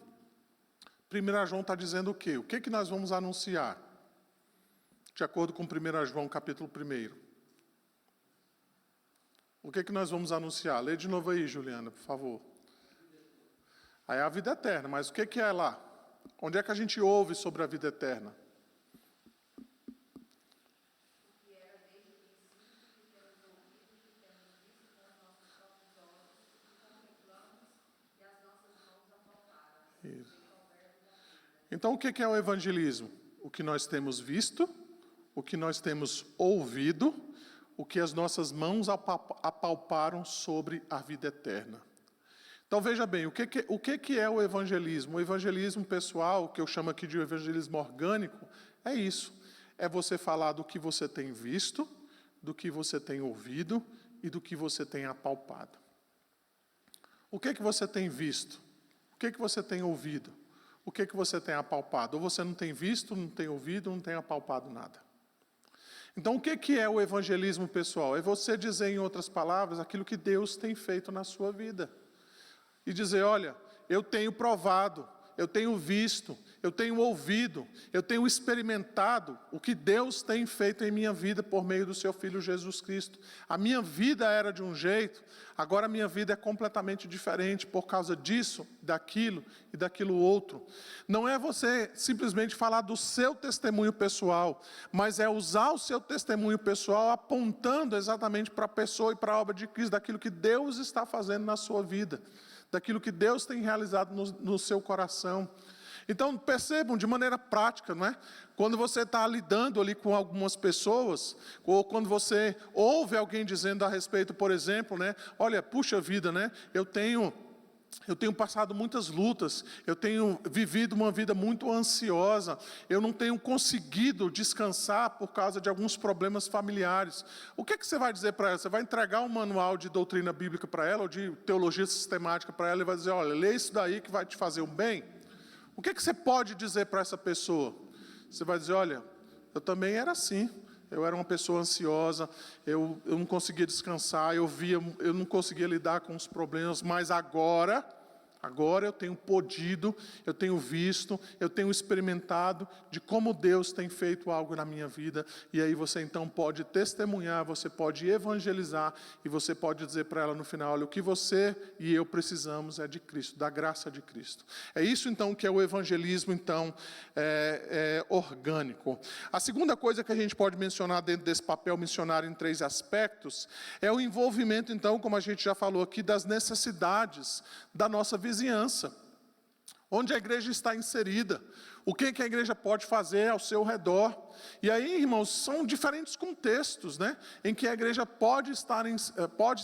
1 João está dizendo o quê? O que nós vamos anunciar? De acordo com 1 João, capítulo 1. O que nós vamos anunciar? Lê de novo aí, Juliana, por favor. Aí é a vida eterna, mas o que é lá? Onde é que a gente ouve sobre a vida eterna? Isso. Então, o que é o evangelismo? O que nós temos visto, o que nós temos ouvido, o que as nossas mãos apalparam sobre a vida eterna. Então, veja bem, o que é o evangelismo? O evangelismo pessoal, que eu chamo aqui de evangelismo orgânico, é isso. É você falar do que você tem visto, do que você tem ouvido e do que você tem apalpado. O que você tem visto? O que você tem ouvido? O que você tem apalpado? Ou você não tem visto, não tem ouvido, não tem apalpado nada. Então, o que é o evangelismo pessoal? É você dizer, em outras palavras, aquilo que Deus tem feito na sua vida. E dizer, olha, eu tenho provado, eu tenho visto, eu tenho ouvido, eu tenho experimentado o que Deus tem feito em minha vida por meio do seu Filho Jesus Cristo. A minha vida era de um jeito, agora a minha vida é completamente diferente por causa disso, daquilo e daquilo outro. Não é você simplesmente falar do seu testemunho pessoal, mas é usar o seu testemunho pessoal apontando exatamente para a pessoa e para a obra de Cristo, daquilo que Deus está fazendo na sua vida, daquilo que Deus tem realizado no seu coração. Então, percebam de maneira prática, não é? Quando você está lidando ali com algumas pessoas, ou quando você ouve alguém dizendo a respeito, por exemplo, né? Olha, puxa vida, né? Eu tenho passado muitas lutas, eu tenho vivido uma vida muito ansiosa, eu não tenho conseguido descansar por causa de alguns problemas familiares. O que você vai dizer para ela? Você vai entregar um manual de doutrina bíblica para ela, ou de teologia sistemática para ela, e vai dizer, olha, lê isso daí que vai te fazer um bem? O que você pode dizer para essa pessoa? Você vai dizer, olha, eu também era assim. Eu era uma pessoa ansiosa, eu não conseguia descansar, eu não conseguia lidar com os problemas, mas agora Agora eu tenho podido, eu tenho visto, eu tenho experimentado de como Deus tem feito algo na minha vida. E aí você então pode testemunhar, você pode evangelizar e você pode dizer para ela no final, olha, o que você e eu precisamos é de Cristo, da graça de Cristo. É isso então que é o evangelismo então orgânico. A segunda coisa que a gente pode mencionar dentro desse papel missionário em 3 aspectos é o envolvimento então, como a gente já falou aqui, das necessidades da nossa vizinhança, onde a igreja está inserida, o que a igreja pode fazer ao seu redor. E aí, irmãos, são diferentes contextos, né, em que a igreja pode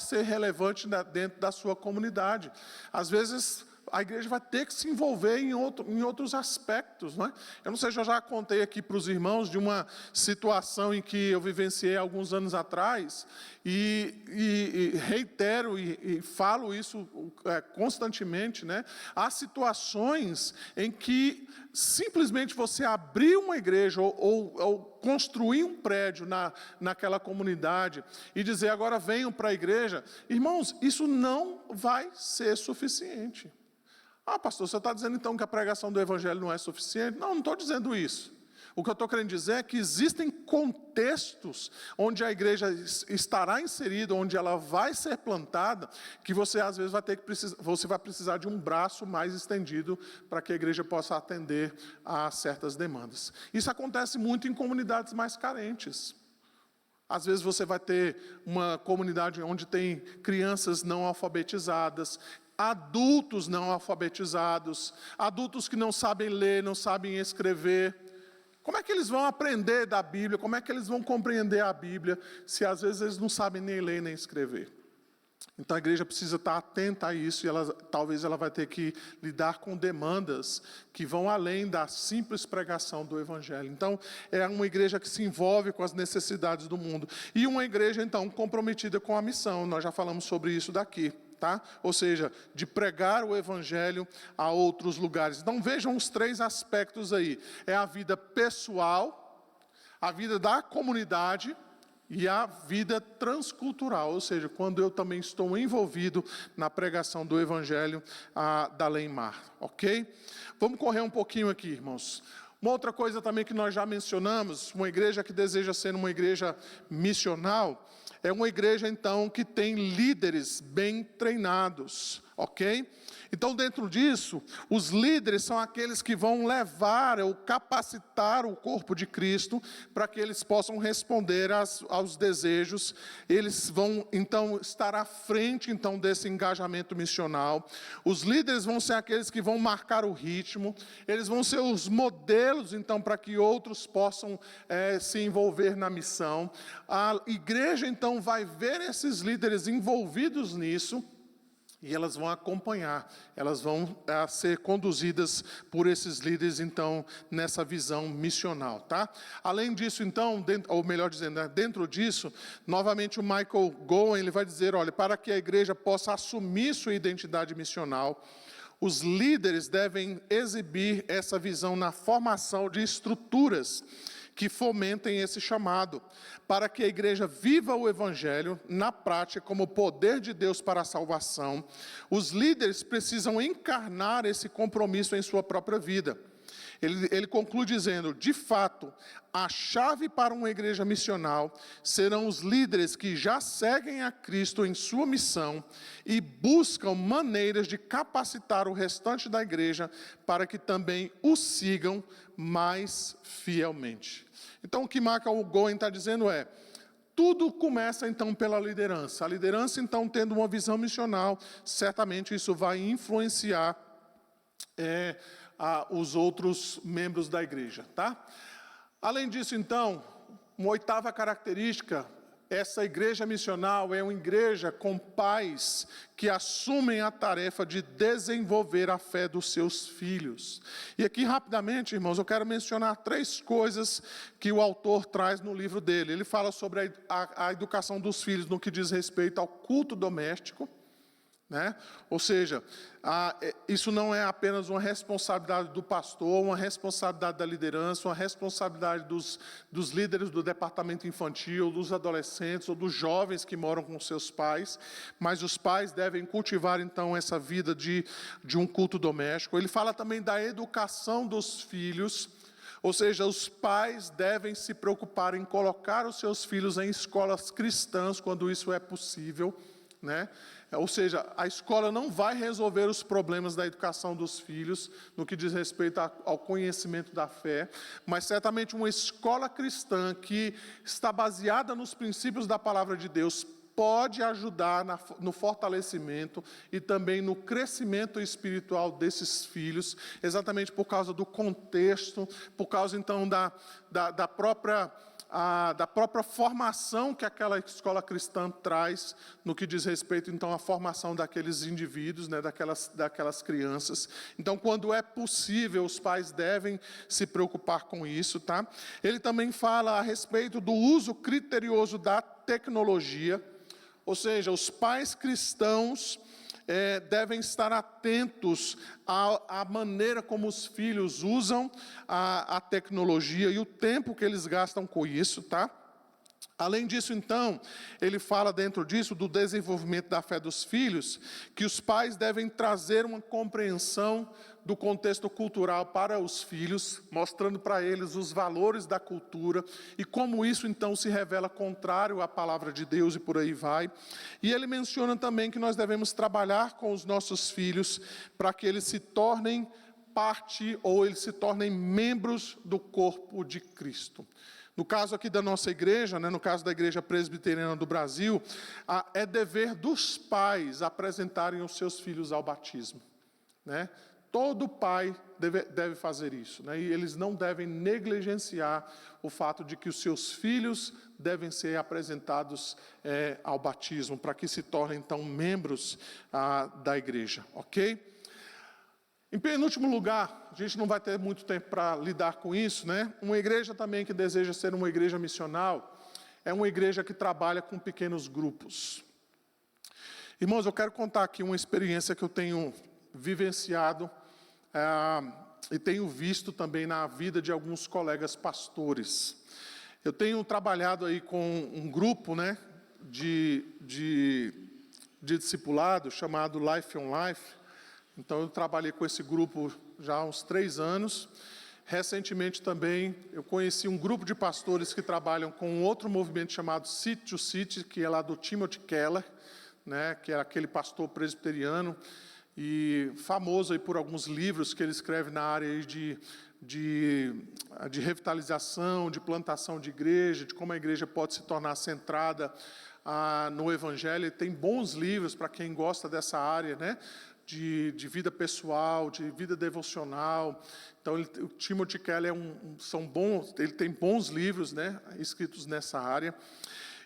ser relevante dentro da sua comunidade. Às vezes, a igreja vai ter que se envolver em outros aspectos, não é? Eu não sei se eu já contei aqui para os irmãos de uma situação em que eu vivenciei alguns anos atrás, e reitero e falo isso constantemente, né? Há situações em que simplesmente você abrir uma igreja ou construir um prédio naquela comunidade e dizer agora venham para a igreja, irmãos, isso não vai ser suficiente. Ah, pastor, você está dizendo então que a pregação do evangelho não é suficiente? Não estou dizendo isso. O que eu estou querendo dizer é que existem contextos onde a igreja estará inserida, onde ela vai ser plantada, que você às vezes vai precisar de um braço mais estendido para que a igreja possa atender a certas demandas. Isso acontece muito em comunidades mais carentes. Às vezes você vai ter uma comunidade onde tem crianças não alfabetizadas, adultos não alfabetizados, adultos que não sabem ler, não sabem escrever. Como é que eles vão aprender da Bíblia? Como é que eles vão compreender a Bíblia se às vezes eles não sabem nem ler nem escrever? Então a igreja precisa estar atenta a isso e talvez ela vai ter que lidar com demandas que vão além da simples pregação do Evangelho. Então é uma igreja que se envolve com as necessidades do mundo. E uma igreja então comprometida com a missão, nós já falamos sobre isso daqui. Tá? Ou seja, de pregar o evangelho a outros lugares. Então vejam os 3 aspectos aí. É a vida pessoal, a vida da comunidade e a vida transcultural. Ou seja, quando eu também estou envolvido na pregação do evangelho da Leimar. Ok? Vamos correr um pouquinho aqui, irmãos. Uma outra coisa também que nós já mencionamos, uma igreja que deseja ser uma igreja missional, é uma igreja, então, que tem líderes bem treinados, ok? Então, dentro disso, os líderes são aqueles que vão levar ou capacitar o corpo de Cristo para que eles possam responder aos desejos. Eles vão, então, estar à frente, então, desse engajamento missional. Os líderes vão ser aqueles que vão marcar o ritmo. Eles vão ser os modelos, então, para que outros possam se envolver na missão. A igreja, então, vai ver esses líderes envolvidos nisso, e elas vão acompanhar, elas vão ser conduzidas por esses líderes, então, nessa visão missional, tá? Além disso, então, ou melhor dizendo, dentro disso, novamente o Michael Goen, ele vai dizer, olha, para que a igreja possa assumir sua identidade missional, os líderes devem exibir essa visão na formação de estruturas que fomentem esse chamado, para que a igreja viva o evangelho na prática como poder de Deus para a salvação. Os líderes precisam encarnar esse compromisso em sua própria vida. Ele conclui dizendo, de fato, a chave para uma igreja missional serão os líderes que já seguem a Cristo em sua missão e buscam maneiras de capacitar o restante da igreja para que também o sigam mais fielmente. Então, o que Michael Goen está dizendo é, tudo começa então pela liderança. A liderança, então, tendo uma visão missional, certamente isso vai influenciar os outros membros da igreja, tá? Além disso, então, uma 8ª característica, essa igreja missional é uma igreja com pais que assumem a tarefa de desenvolver a fé dos seus filhos. E aqui, rapidamente, irmãos, eu quero mencionar 3 coisas que o autor traz no livro dele. Ele fala sobre a educação dos filhos no que diz respeito ao culto doméstico, né? Ou seja, isso não é apenas uma responsabilidade do pastor, uma responsabilidade da liderança, uma responsabilidade dos líderes do departamento infantil, dos adolescentes ou dos jovens que moram com seus pais, mas os pais devem cultivar, então, essa vida de um culto doméstico. Ele fala também da educação dos filhos, ou seja, os pais devem se preocupar em colocar os seus filhos em escolas cristãs, quando isso é possível, né? Ou seja, a escola não vai resolver os problemas da educação dos filhos, no que diz respeito ao conhecimento da fé, mas certamente uma escola cristã que está baseada nos princípios da palavra de Deus pode ajudar no fortalecimento e também no crescimento espiritual desses filhos, exatamente por causa do contexto, por causa então da própria formação que aquela escola cristã traz, no que diz respeito, então, à formação daqueles indivíduos, né, daquelas crianças. Então, quando é possível, os pais devem se preocupar com isso, tá? Ele também fala a respeito do uso criterioso da tecnologia, ou seja, os pais cristãos devem estar atentos à maneira como os filhos usam a tecnologia e o tempo que eles gastam com isso, tá? Além disso, então, ele fala dentro disso do desenvolvimento da fé dos filhos, que os pais devem trazer uma compreensão do contexto cultural para os filhos, mostrando para eles os valores da cultura e como isso, então, se revela contrário à palavra de Deus e por aí vai. E ele menciona também que nós devemos trabalhar com os nossos filhos para que eles se tornem parte ou eles se tornem membros do corpo de Cristo. No caso aqui da nossa igreja, né, no caso da Igreja Presbiteriana do Brasil, é dever dos pais apresentarem os seus filhos ao batismo, né? Todo pai deve fazer isso, né? E eles não devem negligenciar o fato de que os seus filhos devem ser apresentados ao batismo, para que se tornem, então, membros da igreja, ok? Em penúltimo lugar, a gente não vai ter muito tempo para lidar com isso, né? Uma igreja também que deseja ser uma igreja missional, é uma igreja que trabalha com pequenos grupos. Irmãos, eu quero contar aqui uma experiência que eu tenho vivenciado e tenho visto também na vida de alguns colegas pastores. Eu tenho trabalhado aí com um grupo, né, de discipulado chamado Life on Life. Então, eu trabalhei com esse grupo já há uns 3 anos. Recentemente também, eu conheci um grupo de pastores que trabalham com um outro movimento chamado City to City, que é lá do Timothy Keller, né, que é aquele pastor presbiteriano, e famoso aí por alguns livros que ele escreve na área aí de revitalização, de plantação de igreja, de como a igreja pode se tornar centrada no Evangelho. Ele tem bons livros para quem gosta dessa área, né? De vida pessoal, de vida devocional. Então, o Timothy Keller ele tem bons livros, né, escritos nessa área.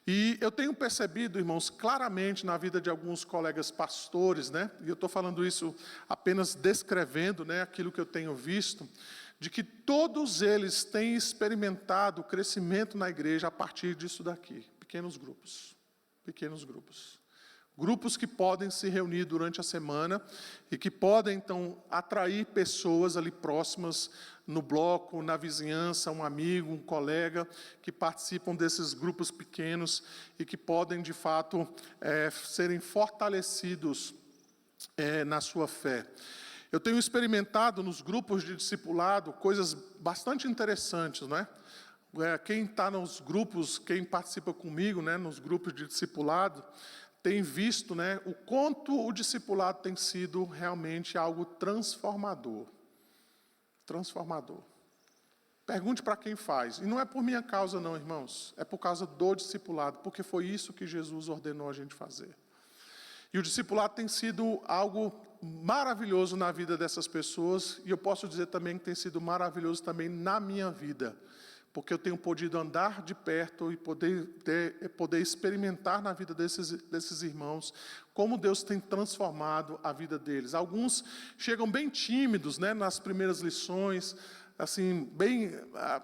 E eu tenho percebido, irmãos, claramente na vida de alguns colegas pastores, né, e eu estou falando isso apenas descrevendo, né, aquilo que eu tenho visto, de que todos eles têm experimentado o crescimento na igreja a partir disso daqui, pequenos grupos. Grupos que podem se reunir durante a semana e que podem, então, atrair pessoas ali próximas no bloco, na vizinhança, um amigo, um colega, que participam desses grupos pequenos e que podem, de fato, serem fortalecidos na sua fé. Eu tenho experimentado nos grupos de discipulado coisas bastante interessantes, né? Quem está nos grupos, quem participa comigo, né, nos grupos de discipulado, tem visto, né, o quanto o discipulado tem sido realmente algo transformador. Transformador. Pergunte para quem faz. E não é por minha causa não, irmãos. É por causa do discipulado, porque foi isso que Jesus ordenou a gente fazer. E o discipulado tem sido algo maravilhoso na vida dessas pessoas, e eu posso dizer também que tem sido maravilhoso também na minha vida, porque eu tenho podido andar de perto e poder experimentar na vida desses irmãos como Deus tem transformado a vida deles. Alguns chegam bem tímidos, né, nas primeiras lições, assim, bem,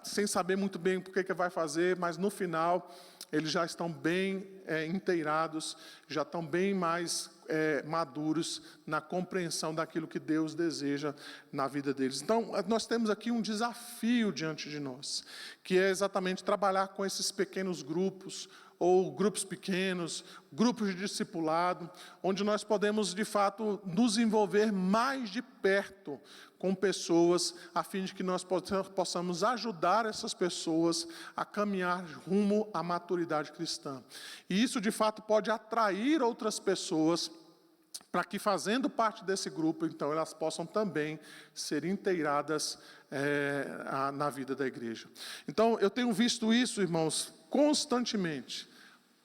sem saber muito bem o que vai fazer, mas no final eles já estão bem inteirados, já estão bem mais maduros na compreensão daquilo que Deus deseja na vida deles. Então, nós temos aqui um desafio diante de nós, que é exatamente trabalhar com esses pequenos grupos, ou grupos pequenos, grupos de discipulado, onde nós podemos, de fato, nos envolver mais de perto com pessoas, a fim de que nós possamos ajudar essas pessoas a caminhar rumo à maturidade cristã. E isso, de fato, pode atrair outras pessoas para que, fazendo parte desse grupo, então, elas possam também ser inteiradas na vida da igreja. Então, eu tenho visto isso, irmãos, constantemente,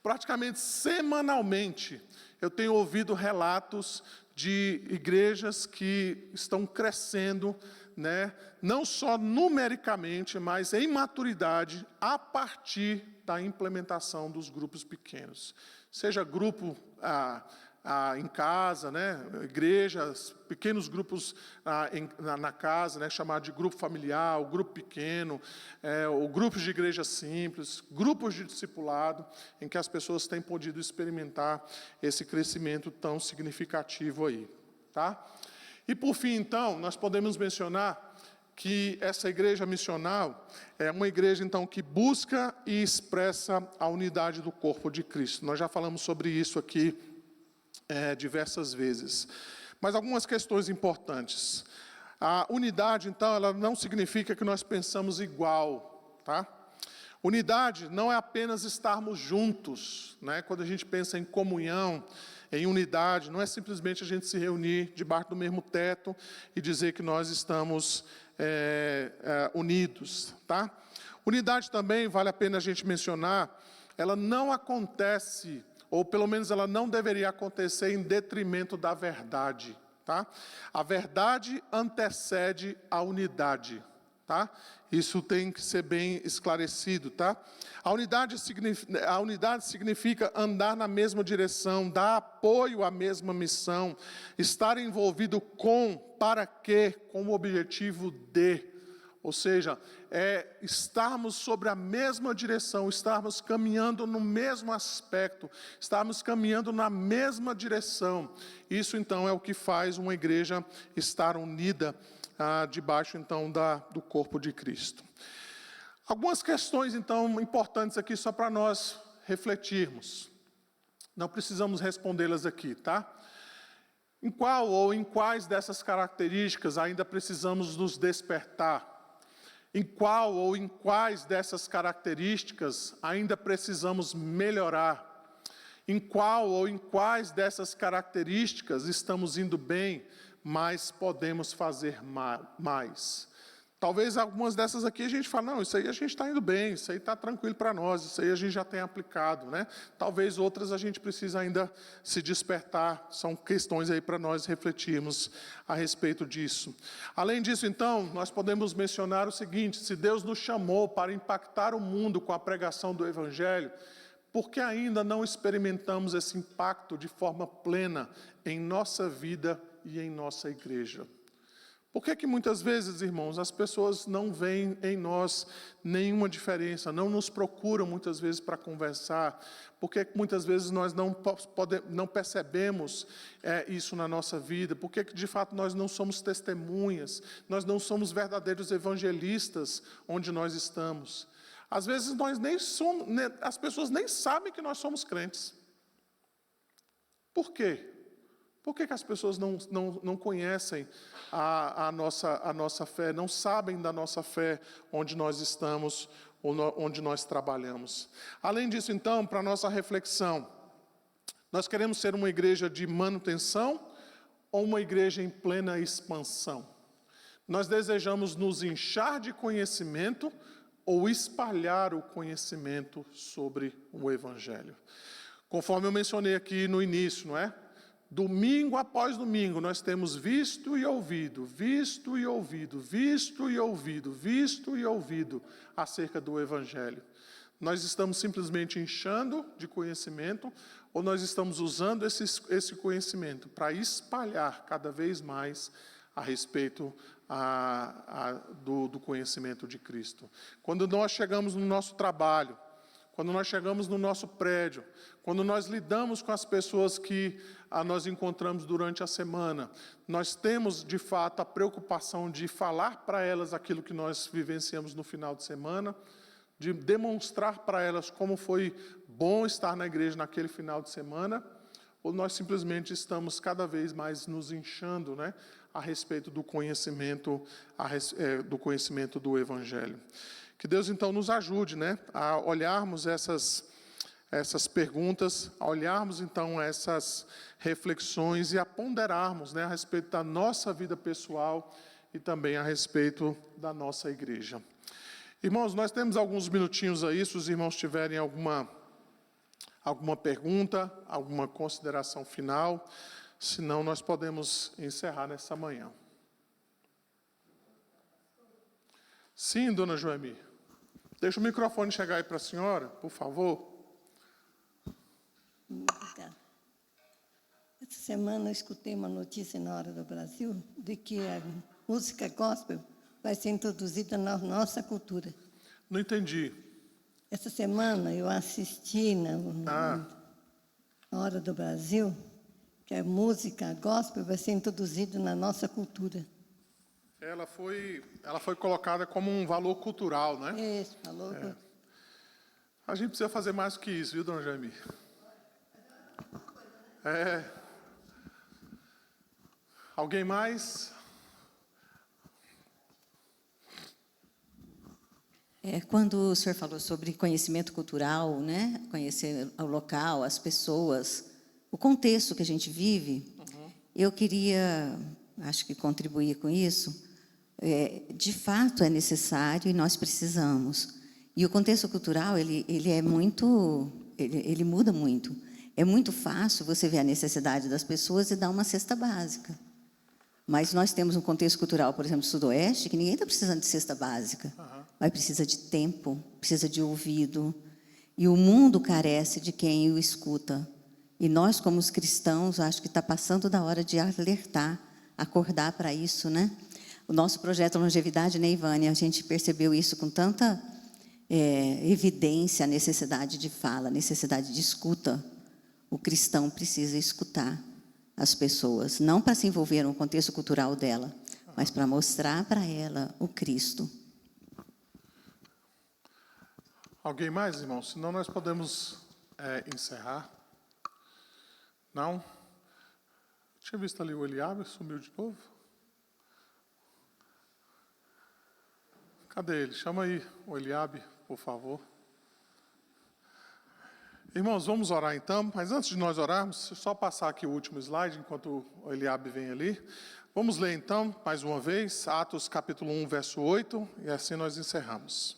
praticamente semanalmente, eu tenho ouvido relatos de igrejas que estão crescendo, né, não só numericamente, mas em maturidade, a partir da implementação dos grupos pequenos. Seja grupo em casa, né, igrejas, pequenos grupos na casa, né, chamado de grupo familiar, o grupo pequeno, ou grupos de igreja simples, grupos de discipulado, em que as pessoas têm podido experimentar esse crescimento tão significativo aí, tá? E por fim, então, nós podemos mencionar que essa igreja missional é uma igreja, então, que busca e expressa a unidade do corpo de Cristo. Nós já falamos sobre isso aqui diversas vezes. Mas algumas questões importantes. A unidade, então, ela não significa que nós pensamos igual, tá? Unidade não é apenas estarmos juntos, né? Quando a gente pensa em comunhão, em unidade, não é simplesmente a gente se reunir debaixo do mesmo teto e dizer que nós estamos unidos, tá? Unidade também, vale a pena a gente mencionar, ela não acontece, ou pelo menos ela não deveria acontecer em detrimento da verdade, tá? A verdade antecede a unidade, tá? Isso tem que ser bem esclarecido, tá? A unidade significa andar na mesma direção, dar apoio à mesma missão, estar envolvido com, para quê, com o objetivo de. Ou seja, estarmos sobre a mesma direção, estarmos caminhando no mesmo aspecto, estarmos caminhando na mesma direção. Isso, então, é o que faz uma igreja estar unida debaixo, então, do corpo de Cristo. Algumas questões, então, importantes aqui, só para nós refletirmos. Não precisamos respondê-las aqui, tá? Em qual ou em quais dessas características ainda precisamos nos despertar? Em qual ou em quais dessas características ainda precisamos melhorar? Em qual ou em quais dessas características estamos indo bem, mas podemos fazer mais? Talvez algumas dessas aqui a gente fale, não, isso aí a gente está indo bem, isso aí está tranquilo para nós, isso aí a gente já tem aplicado, né? Talvez outras a gente precisa ainda se despertar, são questões aí para nós refletirmos a respeito disso. Além disso, então, nós podemos mencionar o seguinte: se Deus nos chamou para impactar o mundo com a pregação do Evangelho, por que ainda não experimentamos esse impacto de forma plena em nossa vida e em nossa igreja? Por que muitas vezes, irmãos, as pessoas não veem em nós nenhuma diferença, não nos procuram muitas vezes para conversar? Por que muitas vezes nós não percebemos isso na nossa vida? Por que de fato nós não somos testemunhas, nós não somos verdadeiros evangelistas onde nós estamos? Às vezes nós nem somos, as pessoas nem sabem que nós somos crentes. Por quê? Por que as pessoas não conhecem a nossa fé, não sabem da nossa fé, onde nós estamos, ou onde nós trabalhamos? Além disso, então, para a nossa reflexão, nós queremos ser uma igreja de manutenção ou uma igreja em plena expansão? Nós desejamos nos inchar de conhecimento ou espalhar o conhecimento sobre o Evangelho? Conforme eu mencionei aqui no início, não é? Domingo após domingo, nós temos visto e ouvido, visto e ouvido, visto e ouvido, visto e ouvido acerca do Evangelho. Nós estamos simplesmente inchando de conhecimento, ou nós estamos usando esse conhecimento para espalhar cada vez mais a respeito do conhecimento de Cristo? Quando nós chegamos no nosso trabalho, quando nós chegamos no nosso prédio, quando nós lidamos com as pessoas que nós encontramos durante a semana, nós temos, de fato, a preocupação de falar para elas aquilo que nós vivenciamos no final de semana, de demonstrar para elas como foi bom estar na igreja naquele final de semana, ou nós simplesmente estamos cada vez mais nos inchando, né, a respeito do conhecimento, do Evangelho. Que Deus, então, nos ajude, né, a olharmos essas perguntas, a olharmos, então, essas reflexões e a ponderarmos, né, a respeito da nossa vida pessoal e também a respeito da nossa igreja. Irmãos, nós temos alguns minutinhos aí, se os irmãos tiverem alguma pergunta, alguma consideração final, senão nós podemos encerrar nessa manhã. Sim, dona Joemi. Deixa o microfone chegar aí para a senhora, por favor. Obrigada. Essa semana eu escutei uma notícia na Hora do Brasil de que a música gospel vai ser introduzida na nossa cultura. Não entendi. Essa semana eu assisti na Hora do Brasil que a música gospel vai ser introduzida na nossa cultura. Ela foi colocada como um valor cultural, né? Isso, valor. A gente precisa fazer mais do que isso, viu, dona Jaime? Alguém mais? Quando o senhor falou sobre conhecimento cultural, né? Conhecer o local, as pessoas, o contexto que a gente vive, eu queria, acho que contribuir com isso. De fato é necessário e nós precisamos. E o contexto cultural ele muda muito. É muito fácil você ver a necessidade das pessoas e dar uma cesta básica. Mas nós temos um contexto cultural, por exemplo, sudoeste, que ninguém está precisando de cesta básica. Mas precisa de tempo, precisa de ouvido. E o mundo carece de quem o escuta. E nós, como os cristãos, acho que está passando da hora de alertar, acordar para isso, né? O nosso projeto Longevidade, né, Ivânia? A gente percebeu isso com tanta evidência, a necessidade de fala, a necessidade de escuta. O cristão precisa escutar as pessoas, não para se envolver no contexto cultural dela, mas para mostrar para ela o Cristo. Alguém mais, irmão? Senão nós podemos encerrar. Não? Tinha visto ali o Eliabe, sumiu de novo. Cadê ele? Chama aí o Eliabe, por favor. Irmãos, vamos orar então, mas antes de nós orarmos, só passar aqui o último slide, enquanto o Eliabe vem ali. Vamos ler então, mais uma vez, Atos capítulo 1, verso 8, e assim nós encerramos.